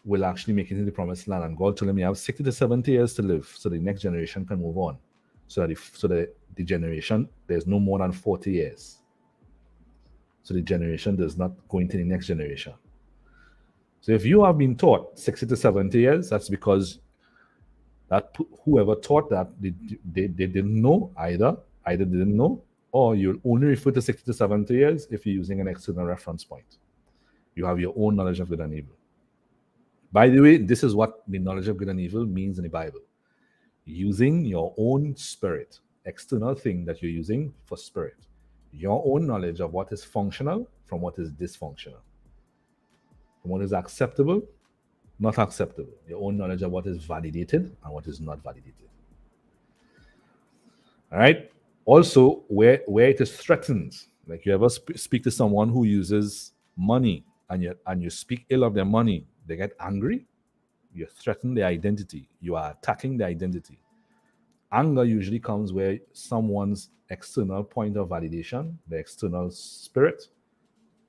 will actually make it into the promised land. And God told them you have 60 to 70 years to live so the next generation can move on. So that the generation, there's no more than 40 years. So the generation does not go into the next generation. So if you have been taught 60 to 70 years, that's because that whoever taught that, they didn't know either didn't know, or you'll only refer to 60 to 70 years if you're using an external reference point. You have your own knowledge of good and evil. By the way, this is what the knowledge of good and evil means in the Bible. Using your own spirit, external thing that you're using for spirit. Your own knowledge of what is functional from what is dysfunctional. From what is acceptable, not acceptable. Your own knowledge of what is validated and what is not validated. All right. Also, where it is threatened, like you ever speak to someone who uses money and you speak ill of their money, they get angry. You threaten their identity. You are attacking their identity. Anger usually comes where someone's external point of validation, the external spirit,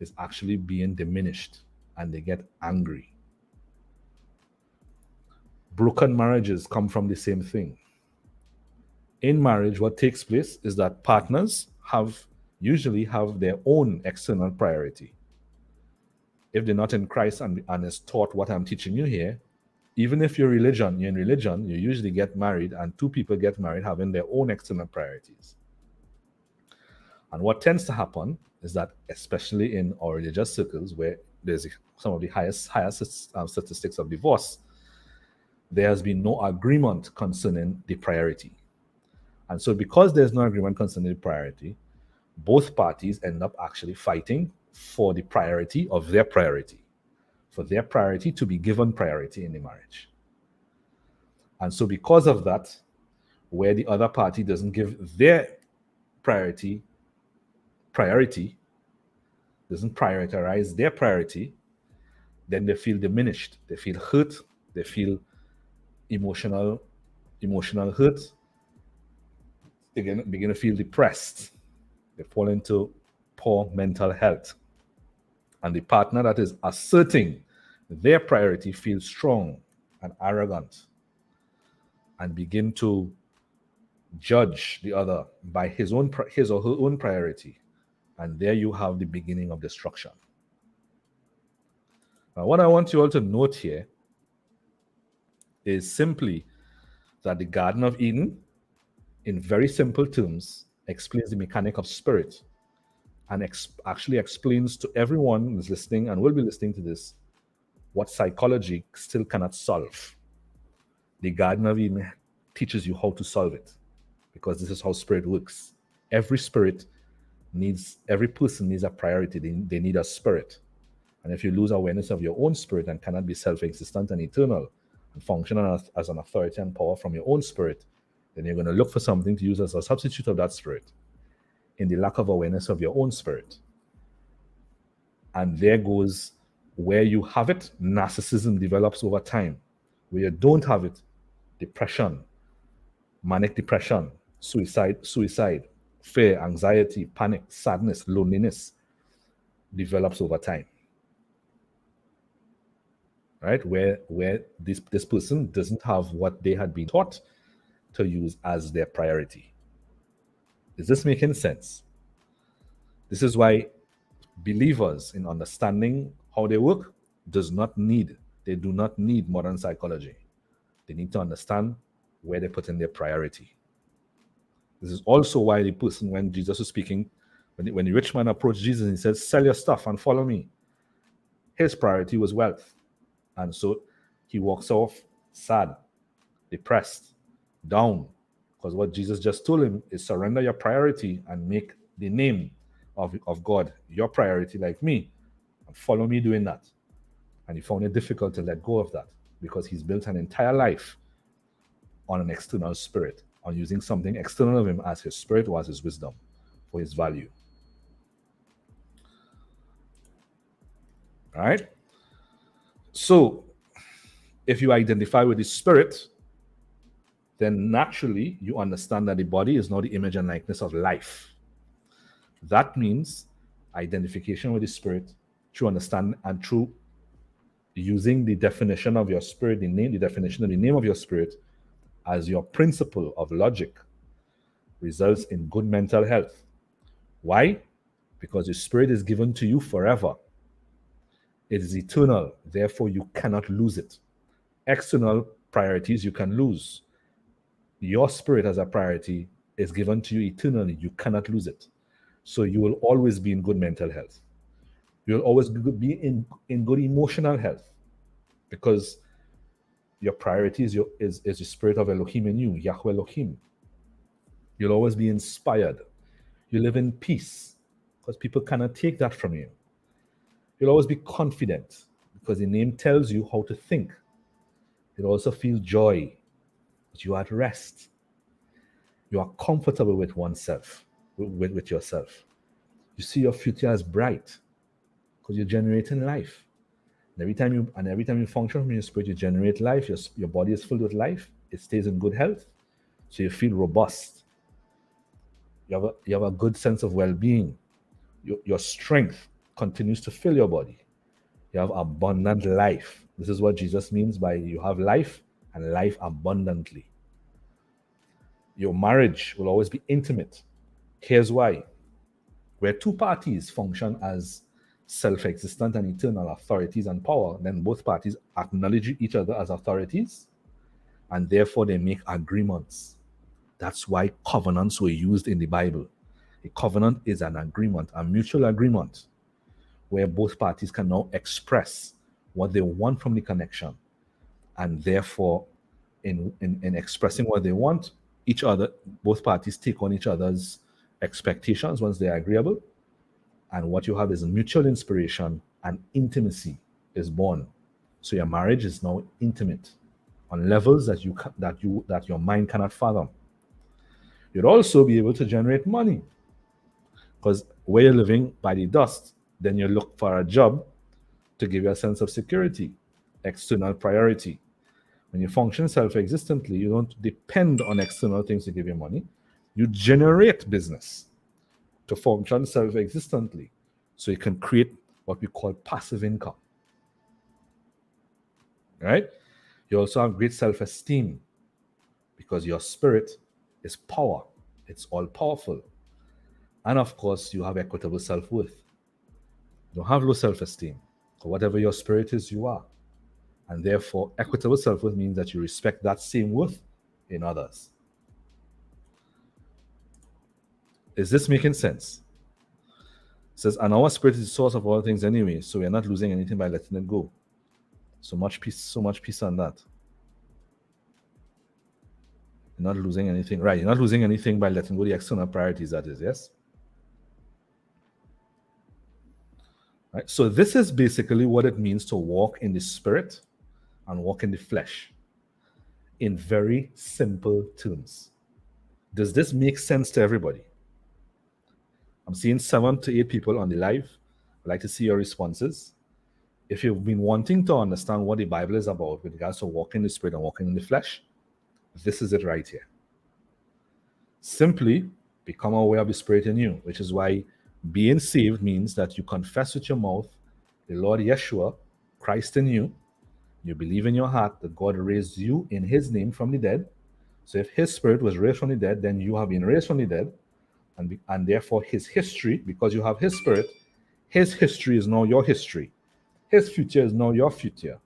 is actually being diminished, and they get angry. Broken marriages come from the same thing. In marriage, what takes place is that partners usually have their own external priority. If they're not in Christ and is taught what I'm teaching you here, even if you're in religion, you usually get married, and two people get married having their own external priorities. And what tends to happen is that, especially in our religious circles, where there's some of the highest statistics of divorce, there has been no agreement concerning the priority. And so because there's no agreement concerning the priority, both parties end up actually fighting for the priority of their priority, for their priority to be given priority in the marriage. And so because of that, where the other party doesn't give their priority, doesn't prioritize their priority, then they feel diminished, they feel hurt, they feel emotional hurt, they begin to feel depressed, they fall into poor mental health. And the partner that is asserting their priority feels strong and arrogant and begin to judge the other by his or her own priority. And there you have the beginning of destruction. Now, what I want you all to note here is simply that the Garden of Eden in very simple terms, explains the mechanic of spirit and actually explains to everyone who's listening and will be listening to this what psychology still cannot solve. The Garden of Eden teaches you how to solve it because this is how spirit works. Every person needs a priority. They need a spirit. And if you lose awareness of your own spirit and cannot be self-existent and eternal and function as an authority and power from your own spirit, then you're going to look for something to use as a substitute of that spirit in the lack of awareness of your own spirit. And there goes where you have it, narcissism develops over time. Where you don't have it, depression, manic depression, suicide, fear, anxiety, panic, sadness, loneliness develops over time. Right? Where this person doesn't have what they had been taught to use as their priority. Is this making sense? This is why believers in understanding how they work do not need modern psychology. They need to understand where they put in their priority. This is also why the person, when Jesus was speaking, when the rich man approached Jesus and he said, "Sell your stuff and follow me," his priority was wealth. And so he walks off sad, depressed, down, because what Jesus just told him is surrender your priority and make the name of God your priority like me, and follow me doing that. And he found it difficult to let go of that because he's built an entire life on an external spirit, on using something external of him as his spirit or as his wisdom for his value. All right? So, if you identify with the spirit, then naturally you understand that the body is not the image and likeness of life. That means identification with the spirit through understand and through using the definition of your spirit, the definition of the name of your spirit as your principle of logic results in good mental health. Why? Because the spirit is given to you forever. It is eternal, therefore you cannot lose it. External priorities you can lose. Your spirit as a priority is given to you eternally. You cannot lose it. So you will always be in good mental health. You'll always be in good emotional health because your priority is the spirit of Elohim in you, Yahweh Elohim. You'll always be inspired. You live in peace because people cannot take that from you. You'll always be confident because the name tells you how to think. You'll also feel joy, but you are at rest. You are comfortable with oneself, with yourself. You see your future as bright because you're generating life. And every time you function from your spirit, you generate life. Your body is filled with life. It stays in good health. So you feel robust. You have a good sense of well-being. Your strength continues to fill your body. You have abundant life. This is what Jesus means by you have life and life abundantly. Your marriage will always be intimate. Here's why. Where two parties function as self-existent and eternal authorities and power, then both parties acknowledge each other as authorities, and therefore they make agreements. That's why covenants were used in the Bible. A covenant is an agreement, a mutual agreement, where both parties can now express what they want from the connection. And therefore, in expressing what they want, both parties take on each other's expectations once they're agreeable. And what you have is mutual inspiration and intimacy is born. So your marriage is now intimate on levels that your mind cannot fathom. You'd also be able to generate money because where you're living by the dust, then you look for a job to give you a sense of security, external priority. When you function self-existently, you don't depend on external things to give you money. You generate business to function self-existently. So you can create what we call passive income. Right? You also have great self-esteem because your spirit is power. It's all powerful. And of course, you have equitable self-worth. You don't have low self-esteem. So whatever your spirit is, you are. And therefore, equitable self-worth means that you respect that same worth in others. Is this making sense? It says, and our spirit is the source of all things anyway, so we're not losing anything by letting it go. So much peace on that. You're not losing anything. Right, you're not losing anything by letting go the external priorities, that is, yes? Right? So this is basically what it means to walk in the spirit and walk in the flesh in very simple terms. Does this make sense to everybody? I'm seeing 7 to 8 people on the live. I'd like to see your responses. If you've been wanting to understand what the Bible is about with regards to walking in the spirit and walking in the flesh, this is it right here. Simply become aware of the spirit in you, which is why being saved means that you confess with your mouth the Lord Yeshua, Christ in you. You believe in your heart that God raised you in his name from the dead. So if his spirit was raised from the dead, then you have been raised from the dead. And therefore his history, because you have his spirit, his history is now your history. His future is now your future.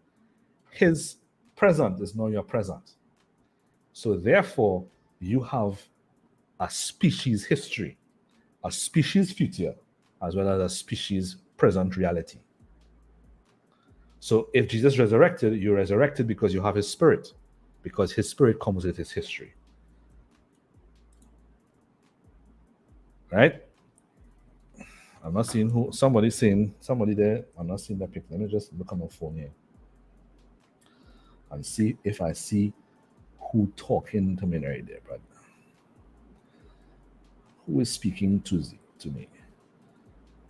His present is now your present. So therefore, you have a species history, a species future, as well as a species present reality. So if Jesus resurrected, you're resurrected because you have his spirit, because his spirit comes with his history. Right? I'm not seeing who, somebody there. I'm not seeing that picture. Let me just look on my phone here and see if I see who talking to me right there, brother. Who is speaking to me?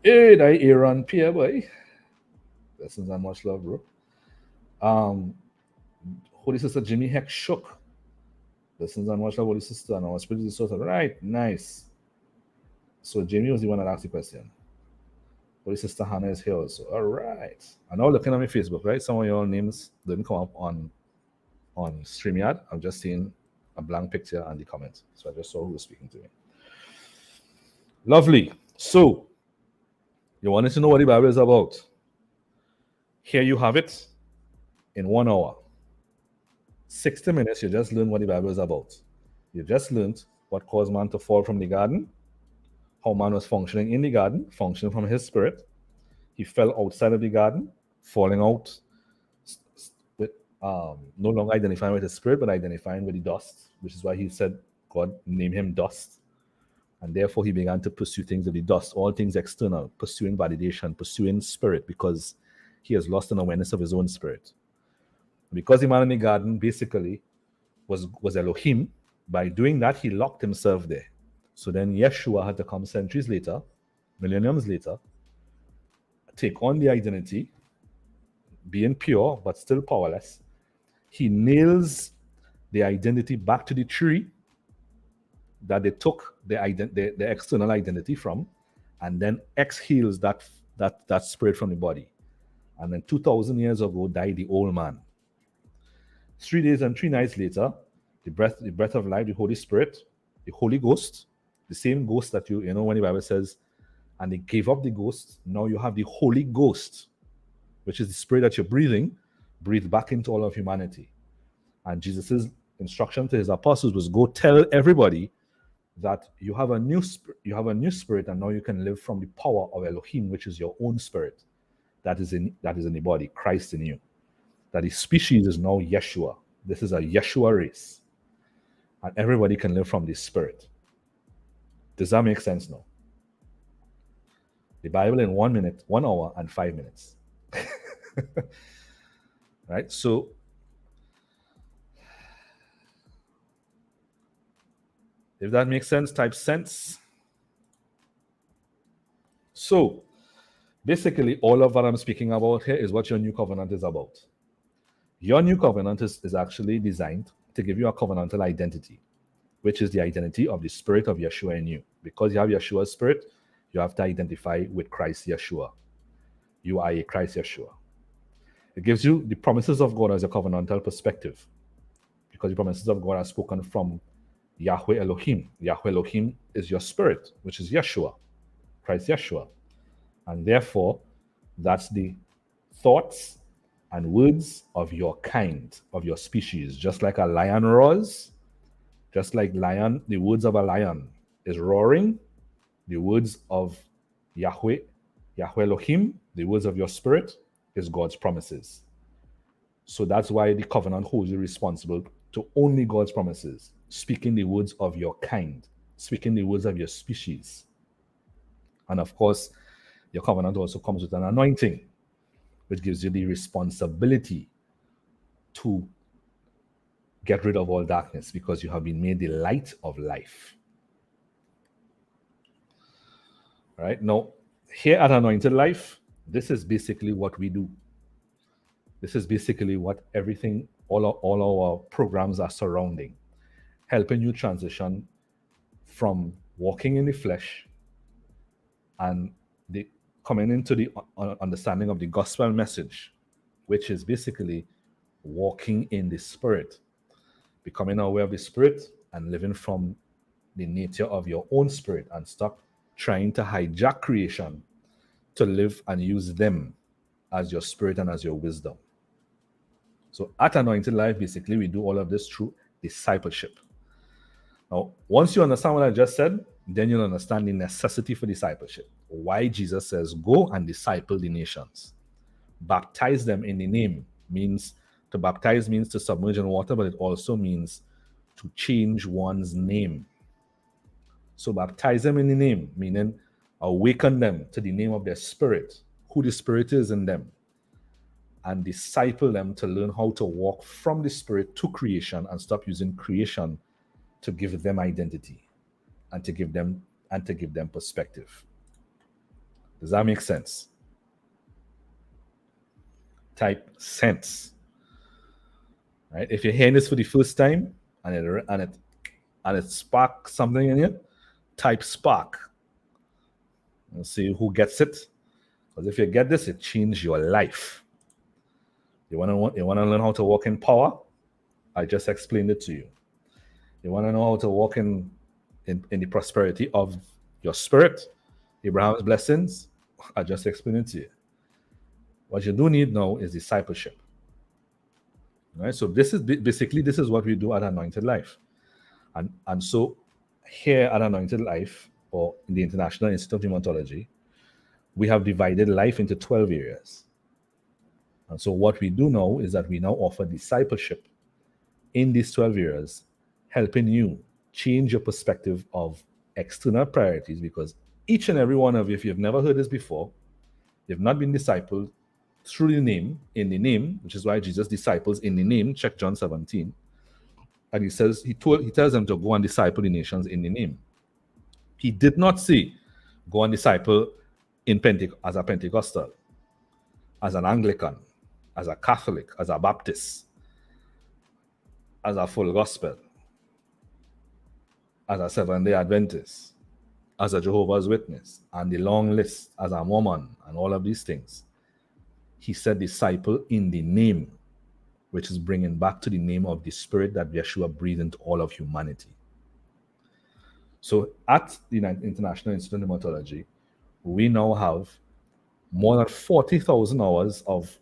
Hey, that Aaron Pierre, boy. Lessons and much love, bro. Holy Sister Jimmy Heck shook. Lessons and much love, Holy Sister, and our spirit is sort of right. Nice. So Jamie was the one that asked the question. Holy Sister Hannah is here also. All right. And now looking at my Facebook, right? Some of your names didn't come up on StreamYard. I'm just seeing a blank picture and the comments. So I just saw who was speaking to me. Lovely. So you wanted to know what the Bible is about. Here you have it in 1 hour. 60 minutes, you just learned what the Bible is about. You just learned what caused man to fall from the garden, how man was functioning in the garden, functioning from his spirit. He fell outside of the garden, falling out with no longer identifying with his spirit, but identifying with the dust, which is why he said God named him dust. And therefore he began to pursue things of the dust, all things external, pursuing validation, pursuing spirit, because he has lost an awareness of his own spirit. Because the man in the garden basically was Elohim, by doing that, he locked himself there. So then Yeshua had to come centuries later, millenniums later, take on the identity, being pure but still powerless. He nails the identity back to the tree that they took the external identity from, and then exhales that spirit from the body. And then 2,000 years ago died the old man. 3 days and 3 nights later, the breath of life, the Holy Spirit, the Holy Ghost, the same ghost that you know when the Bible says, and they gave up the ghost, now you have the Holy Ghost, which is the spirit that you're breathing, breathe back into all of humanity. And Jesus' instruction to his apostles was, go tell everybody that you have a new spirit, and now you can live from the power of Elohim, which is your own spirit that is in the body, Christ in you. That the species is now Yeshua. This is a Yeshua race. And everybody can live from this spirit. Does that make sense now? The Bible in 1 minute, 1 hour, and 5 minutes. Right? So, if that makes sense, type sense. So, basically, all of what I'm speaking about here is what your new covenant is about. Your new covenant is actually designed to give you a covenantal identity, which is the identity of the spirit of Yeshua in you. Because you have Yeshua's spirit, you have to identify with Christ Yeshua. You are a Christ Yeshua. It gives you the promises of God as a covenantal perspective, because the promises of God are spoken from Yahweh Elohim. Yahweh Elohim is your spirit, which is Yeshua, Christ Yeshua. And therefore, that's the thoughts and words of your kind, of your species. Just like a lion roars, just like the words of a lion is roaring, The words of Yahweh, Yahweh Elohim, the words of your spirit, is God's promises. So that's why the covenant holds you responsible to only God's promises, speaking the words of your kind, speaking the words of your species. And of course, your covenant also comes with an anointing, which gives you the responsibility to get rid of all darkness because you have been made the light of life. All right. Now, here at Anointed Life, this is basically what we do. This is basically what everything, all our programs are surrounding, helping you transition from walking in the flesh and the coming into the understanding of the gospel message, which is basically walking in the spirit, becoming aware of the spirit and living from the nature of your own spirit, and stop trying to hijack creation to live and use them as your spirit and as your wisdom. So at Anointed Life, basically, we do all of this through discipleship. Now, once you understand what I just said, then you'll understand the necessity for discipleship. Why Jesus says, go and disciple the nations. Baptize them in the name means, to baptize means to submerge in water, but it also means to change one's name. So baptize them in the name, meaning awaken them to the name of their spirit, who the spirit is in them, and disciple them to learn how to walk from the spirit to creation and stop using creation to give them identity and to give them perspective. Does that make sense? Type sense. Right? If you're hearing this for the first time and it sparks something in you, type spark. And see who gets it. Because if you get this, it changes your life. You want to learn how to walk in power? I just explained it to you. You want to know how to walk in the prosperity of your spirit, Abraham's blessings? I just explained it to you. What you do need now is discipleship. All right? So this is what we do at Anointed Life. And so here at Anointed Life, or in the International Institute of Pneumatology, we have divided life into 12 areas. And so what we do now is that we now offer discipleship in these 12 areas, helping you change your perspective of external priorities, because each and every one of you, if you've never heard this before, you've not been discipled through the name, in the name, which is why Jesus disciples in the name, check John 17. And he tells them to go and disciple the nations in the name. He did not say, go and disciple as a Pentecostal, as an Anglican, as a Catholic, as a Baptist, as a full gospel, as a Seventh-day Adventist, as a Jehovah's Witness, and the long list, as a Mormon, and all of these things. He said disciple in the name, which is bringing back to the name of the spirit that Yeshua breathed into all of humanity. So at the International Institute of Pneumatology, we now have more than 40,000 hours of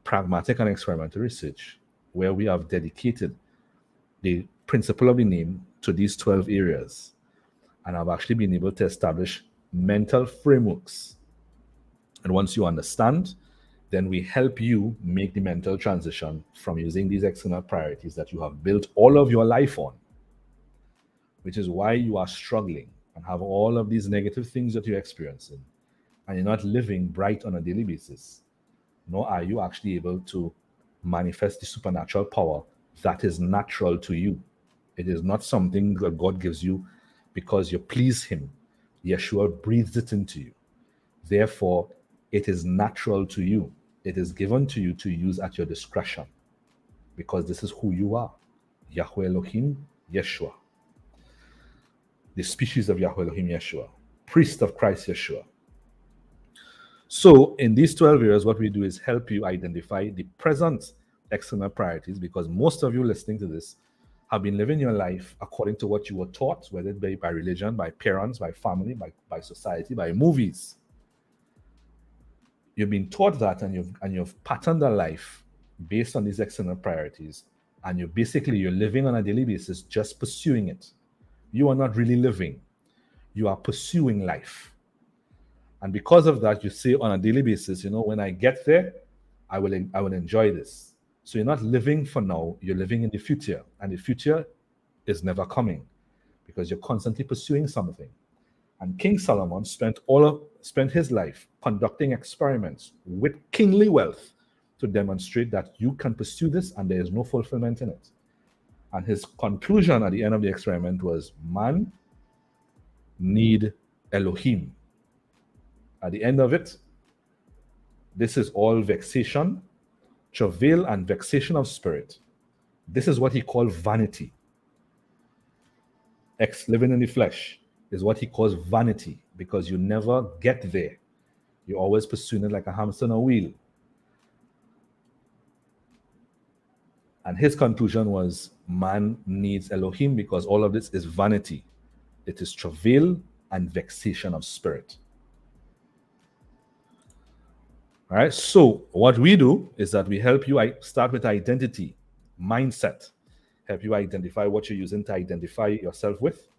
pragmatic and experimental research where we have dedicated the principle of the name to these 12 areas. And I've actually been able to establish mental frameworks. And once you understand, then we help you make the mental transition from using these external priorities that you have built all of your life on, which is why you are struggling and have all of these negative things that you're experiencing, and you're not living bright on a daily basis, nor are you actually able to manifest the supernatural power that is natural to you. It is not something that God gives you because you please Him. Yeshua breathes it into you. Therefore, it is natural to you. It is given to you to use at your discretion, because this is who you are. Yahweh Elohim, Yeshua. The species of Yahweh Elohim, Yeshua. Priest of Christ, Yeshua. So in these 12 areas, what we do is help you identify the present external priorities, because most of you listening to this have been living your life according to what you were taught, whether it be by religion, by parents, by family, by society, by movies. You've been taught that, and you've patterned a life based on these external priorities, and you're living on a daily basis just pursuing it. You are not really living. You are pursuing life. And because of that, you say on a daily basis, when I get there, I will enjoy this. So you're not living for now, you're living in the future. And the future is never coming because you're constantly pursuing something. And King Solomon spent his life conducting experiments with kingly wealth to demonstrate that you can pursue this and there is no fulfillment in it. And his conclusion at the end of the experiment was, man need Elohim. At the end of it, this is all vexation, travail, and vexation of spirit. This is what he called vanity. Living in the flesh is what he calls vanity, because you never get there. You're always pursuing it like a hamster on a wheel. And his conclusion was, man needs Elohim because all of this is vanity. It is travail and vexation of spirit. All right, so what we do is that we help you start with identity, mindset, help you identify what you're using to identify yourself with.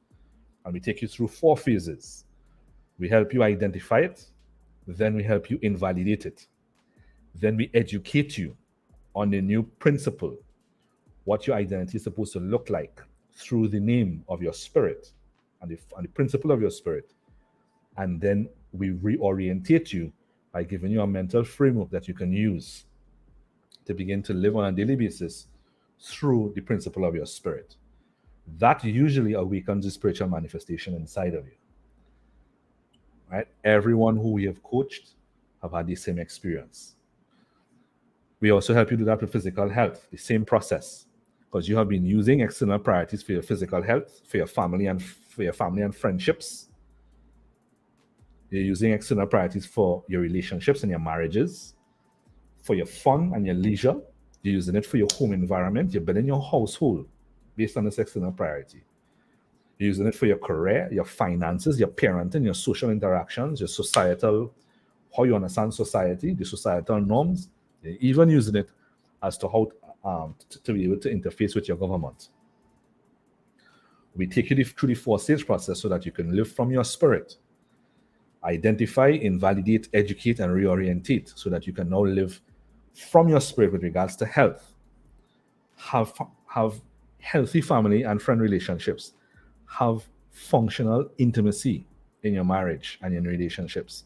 And we take you through 4 phases. We help you identify it, then we help you invalidate it. Then we educate you on the new principle, what your identity is supposed to look like through the name of your spirit and the principle of your spirit. And then we reorientate you by giving you a mental framework that you can use to begin to live on a daily basis through the principle of your spirit. That usually awakens the spiritual manifestation inside of you. Right? Everyone who we have coached have had the same experience. We also help you do that with physical health, the same process, because you have been using external priorities for your physical health, for your family and friendships. You're using external priorities for your relationships and your marriages, for your fun and your leisure. You're using it for your home environment. You're building your household based on this external priority. You're using it for your career, your finances, your parenting, your social interactions, your societal, how you understand society, the societal norms. You're even using it as to how to be able to interface with your government. We take you through the 4-stage process so that you can live from your spirit. Identify, invalidate, educate, and reorientate so that you can now live from your spirit with regards to health. Have healthy family and friend relationships. Have functional intimacy in your marriage and in relationships.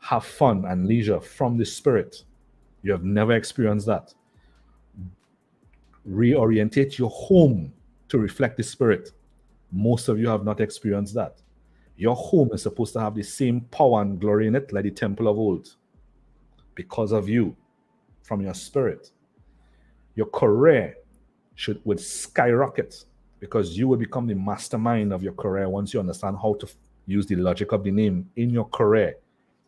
Have fun and leisure from the spirit. You have never experienced that. Reorientate your home to reflect the spirit. Most of you have not experienced that. Your home is supposed to have the same power and glory in it like the temple of old because of you, from your spirit. Your career would skyrocket because you will become the mastermind of your career once you understand how to use the logic of the name in your career.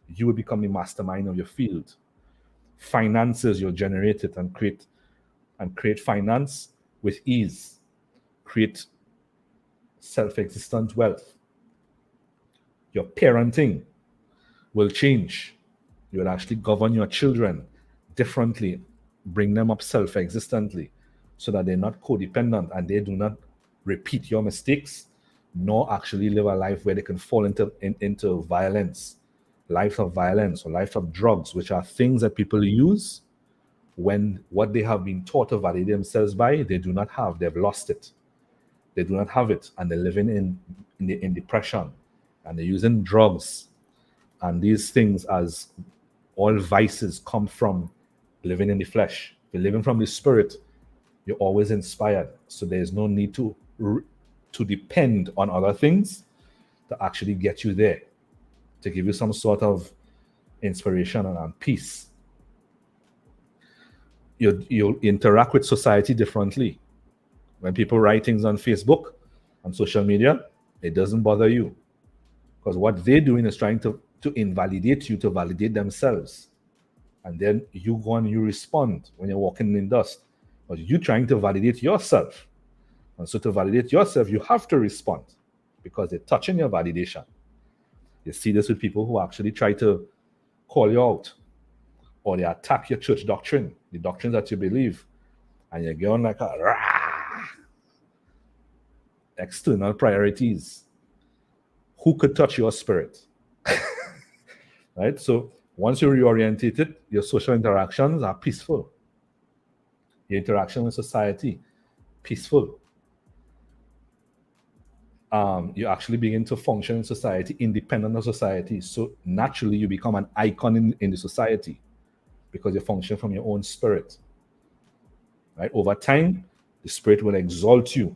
You will become the mastermind of your field. Finances, you'll generate it and create finance with ease. Create self-existent wealth. Your parenting will change. You will actually govern your children differently, bring them up self-existently so that they're not codependent and they do not repeat your mistakes, nor actually live a life where they can fall into violence, life of violence or life of drugs, which are things that people use when what they have been taught to validate themselves by, they do not have. They've lost it. They do not have it, and they're living in depression, and they're using drugs and these things, as all vices come from living in the flesh. If you're living from the spirit, you're always inspired. So there's no need to depend on other things to actually get you there, to give you some sort of inspiration and peace. You'll interact with society differently. When people write things on Facebook, on social media, it doesn't bother you. Because what they're doing is trying to invalidate you, to validate themselves. And then you go and you respond when you're walking in dust. But you're trying to validate yourself. And so to validate yourself, you have to respond because they're touching your validation. You see this with people who actually try to call you out, or they attack your church doctrine, the doctrines that you believe, and you're going like a rah! External priorities. who could touch your spirit? Right? So once you're reorientated, your social interactions are peaceful. Your interaction with society, peaceful. You actually begin to function in society independent of society. So naturally, you become an icon in the society because you function from your own spirit. Right? Over time, the spirit will exalt you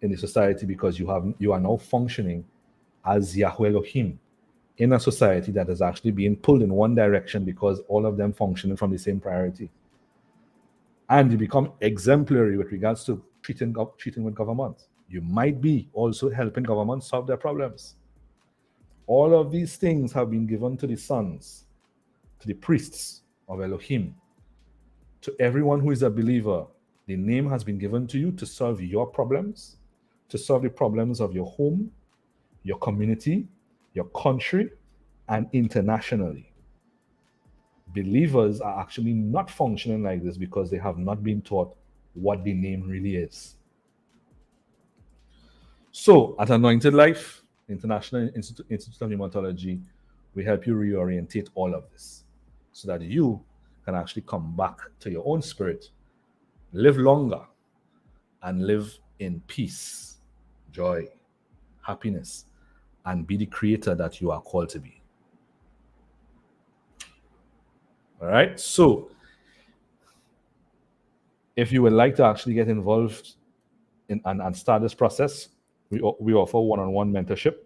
in the society because you are now functioning as Yahweh Elohim in a society that is actually being pulled in one direction because all of them functioning from the same priority. And you become exemplary with regards to treating with government. You might be also helping government solve their problems. All of these things have been given to the sons, to the priests of Elohim, to everyone who is a believer. The name has been given to you to solve your problems, to solve the problems of your home, your community, your country, and internationally. Believers are actually not functioning like this because they have not been taught what the name really is. So, at Anointed Life, International Institute of Pneumatology, we help you reorientate all of this so that you can actually come back to your own spirit, live longer, and live in peace, joy, happiness, and be the creator that you are called to be. All right. So, if you would like to actually get involved in and start this process, we offer one-on-one mentorship.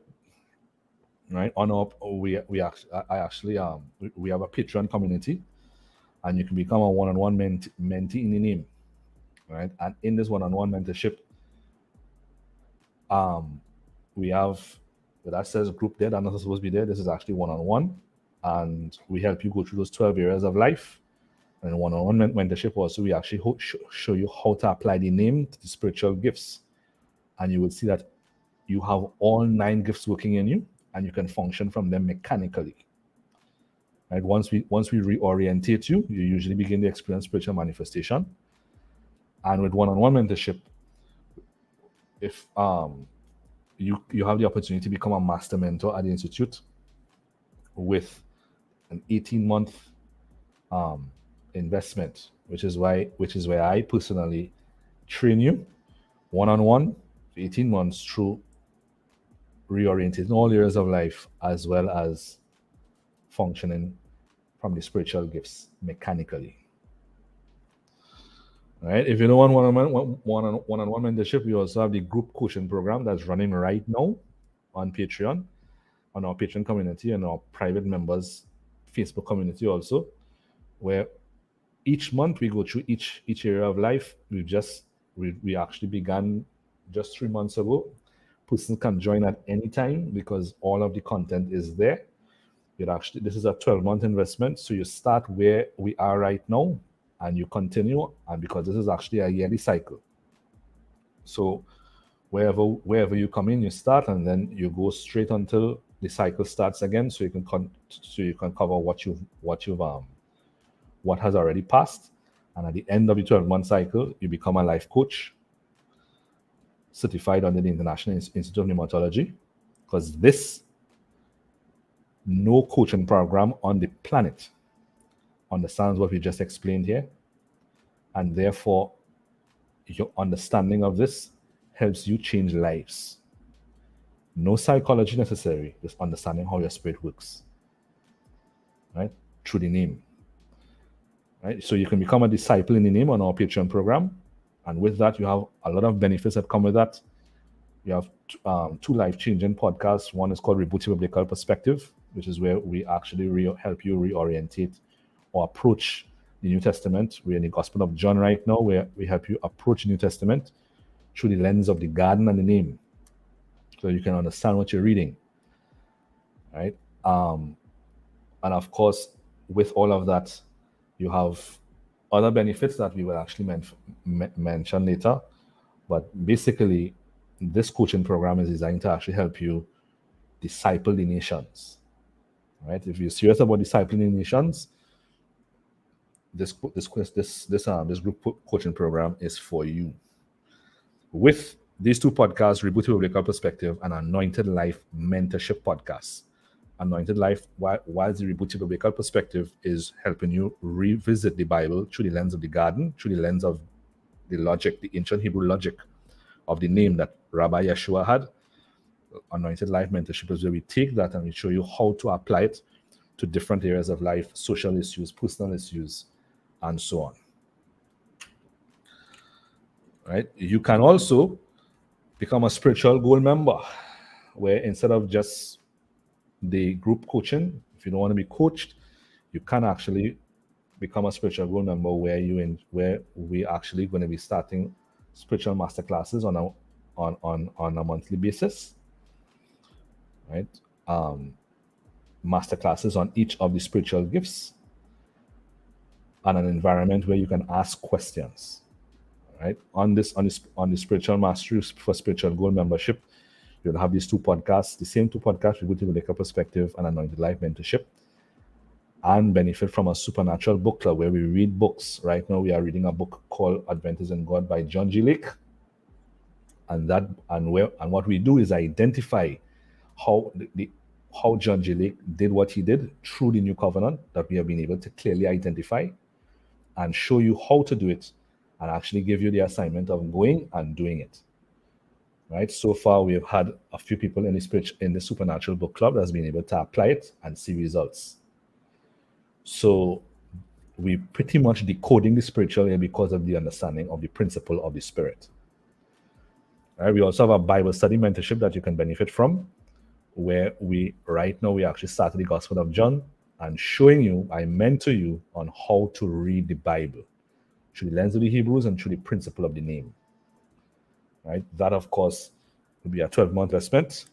Right. On our we actually we have a Patreon community, and you can become a one-on-one mentee in the name. Right. And in this one-on-one mentorship, we have that says group there. That's not supposed to be there. This is actually one-on-one, and we help you go through those 12 areas of life. And one-on-one mentorship also, we actually show you how to apply the name to the spiritual gifts. And you will see that you have all 9 gifts working in you, and you can function from them mechanically. Right? Once we reorientate you, you usually begin to experience spiritual manifestation. And with one-on-one mentorship, if you have the opportunity to become a master mentor at the institute with an 18-month investment, which is where I personally train you one-on-one for 18 months through reorienting all areas of life as well as functioning from the spiritual gifts mechanically. All right. If you don't want one-on-one mentorship, we also have the group coaching program that's running right now on Patreon, on our Patreon community and our private members Facebook community also, where each month we go through each area of life. We actually began just 3 months ago. Person can join at any time because all of the content is there. This is a 12-month investment, so you start where we are right now and you continue, and because this is actually a yearly cycle. So wherever you come in, you start, and then you go straight until the cycle starts again, so you can cover what has already passed. And at the end of the 12-month cycle, you become a life coach certified under the International Institute of Pneumatology, because no coaching program on the planet understands what we just explained here, and therefore your understanding of this helps you change lives. No psychology necessary, just understanding how your spirit works, right, through the name. Right? So you can become a disciple in the name on our Patreon program, and with that you have a lot of benefits that come with that. You have 2 life-changing podcasts. One is called Rebooting Biblical Perspective, which is where we actually help you reorientate or approach the New Testament. We're in the Gospel of John right now, where we help you approach the New Testament through the lens of the garden and the name, so you can understand what you're reading, right? And of course, with all of that, you have other benefits that we will actually mention later. But basically, this coaching program is designed to actually help you disciple the nations, right? If you're serious about discipling the nations, this group coaching program is for you. With These two podcasts, Rebooted Biblical Perspective and Anointed Life Mentorship Podcast. Anointed Life, while the Rebooted Biblical Perspective is helping you revisit the Bible through the lens of the garden, through the lens of the logic, the ancient Hebrew logic of the name that Rabbi Yeshua had. Anointed Life Mentorship is where we take that and we show you how to apply it to different areas of life, social issues, personal issues, and so on. Right? You can also become a spiritual goal member, where instead of just the group coaching, if you don't want to be coached, you can actually become a spiritual goal member where we actually going to be starting spiritual master classes on a monthly basis, right? Master classes on each of the spiritual gifts and an environment where you can ask questions, right? On the spiritual mastery for spiritual goal membership, you'll have these two podcasts, the same two podcasts, Rebooted Biblical Perspective and Anointed Life Mentorship, and benefit from a supernatural book club where we read books. Right now, we are reading a book called Adventist in God by John G. Lake, and what we do is identify how John G. Lake did what he did through the New Covenant, that we have been able to clearly identify, and show you how to do it, and actually give you the assignment of going and doing it. Right. So far, we have had a few people in the supernatural book club that's been able to apply it and see results. So we pretty much decoding the spiritual here because of the understanding of the principle of the Spirit. Right? We also have a Bible study mentorship that you can benefit from, where we actually started the Gospel of John and I mentor you on how to read the Bible through the lens of the Hebrews and through the principle of the name. Right? That, of course, will be a 12-month investment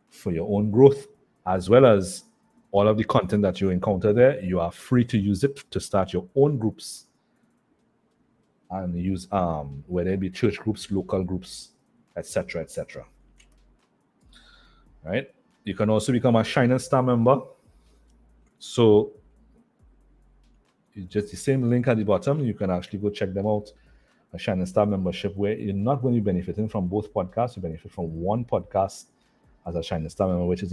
for your own growth, as well as all of the content that you encounter there. You are free to use it to start your own groups and use whether it be church groups, local groups, etc., etc. Right? You can also become a Shining Star member. So it's just the same link at the bottom. You can actually go check them out. A Shining Star membership, where you're not going to be benefiting from both podcasts. You benefit from one podcast as a Shining Star member, which is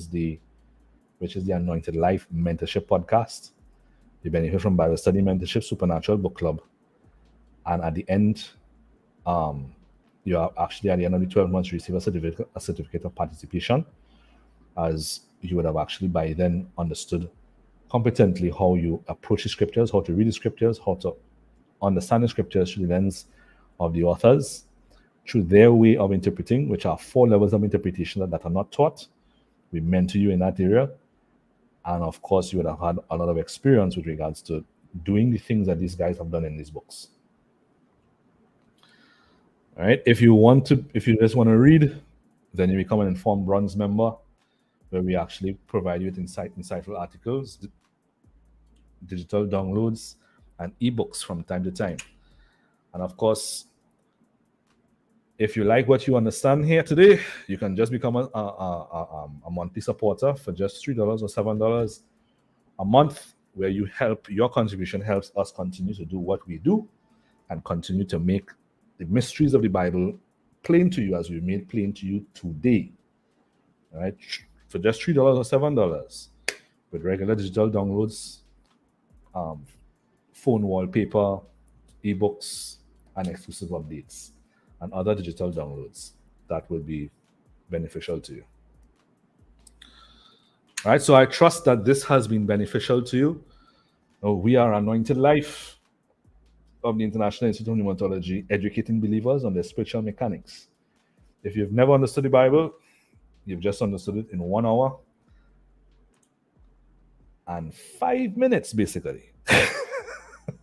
the Anointed Life Mentorship Podcast. You benefit from Bible Study Mentorship, Supernatural Book Club, and at the end, you are actually at the end of the 12 months receive a certificate of participation, as you would have actually by then understood competently how you approach the scriptures, how to read the scriptures, how to understand the scriptures through the lens of the authors, through their way of interpreting, which are 4 levels of interpretation that are not taught. We mentor you in that area. And of course, you would have had a lot of experience with regards to doing the things that these guys have done in these books. All right. If you just want to read, then you become an Informed Bronze member, where we actually provide you with insightful articles, digital downloads, and ebooks from time to time. And of course, if you like what you understand here today, you can just become a monthly supporter for just $3 or $7 a month, where your contribution helps us continue to do what we do and continue to make the mysteries of the Bible plain to you, as we made plain to you today. All right, for just $3 or $7, with regular digital downloads, phone wallpaper, ebooks, and exclusive updates, and other digital downloads that will be beneficial to you. All right, so I trust that this has been beneficial to you. We are Anointed Life of the International Institute of Pneumatology, educating believers on their spiritual mechanics. If you've never understood the Bible, you've just understood it in 1 hour and 5 minutes, basically.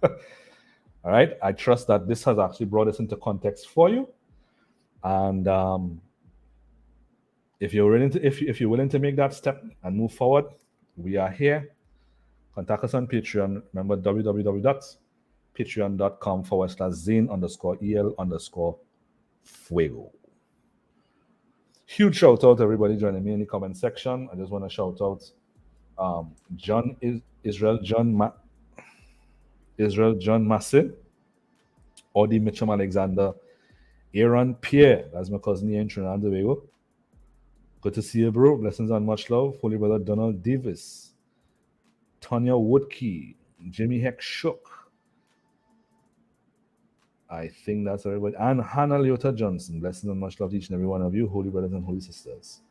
All right, I trust that this has actually brought us into context for you. And if you're willing to make that step and move forward, we are here. Contact us on Patreon. Remember, www.patreon.com/Zane_EL_Fuego. Huge shout out to everybody joining me in the comment section. I just want to shout out Israel John Masse, Audi Mitchum Alexander, Aaron Pierre, that's my cousin here in Trinidad and Tobago. Good to see you, bro. Blessings and much love. Holy Brother Donald Davis, Tanya Woodkey, Jimmy Heck Shook. I think that's everybody. And Hannah Leota Johnson. Blessings and much love to each and every one of you, holy brothers and holy sisters.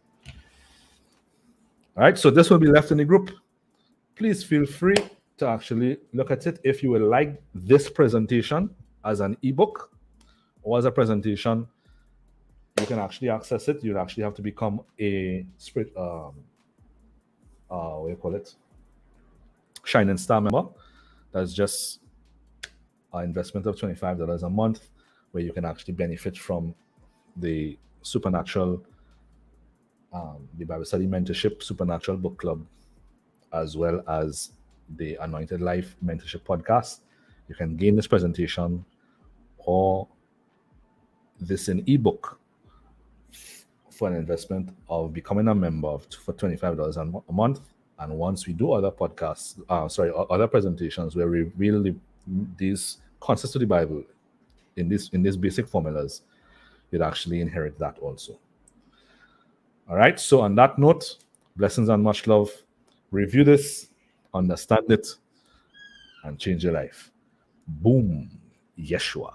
All right, so this will be left in the group. Please feel free to actually look at it. If you would like this presentation as an ebook or as a presentation, you can actually access it. You'd actually have to become a what do you call it? Shining Star member. That's just an investment of $25 a month, where you can actually benefit from the supernatural, the Bible study mentorship, supernatural book club, as well as the Anointed Life mentorship podcast. You can gain this presentation or this in ebook for an investment of becoming a member for $25 a month. And once we do other podcasts, other presentations where we reveal these concepts of the Bible in these basic formulas, you'd actually inherit that also. All right. So on that note, blessings and much love. Review this, understand it, and change your life. Boom. Yeshua.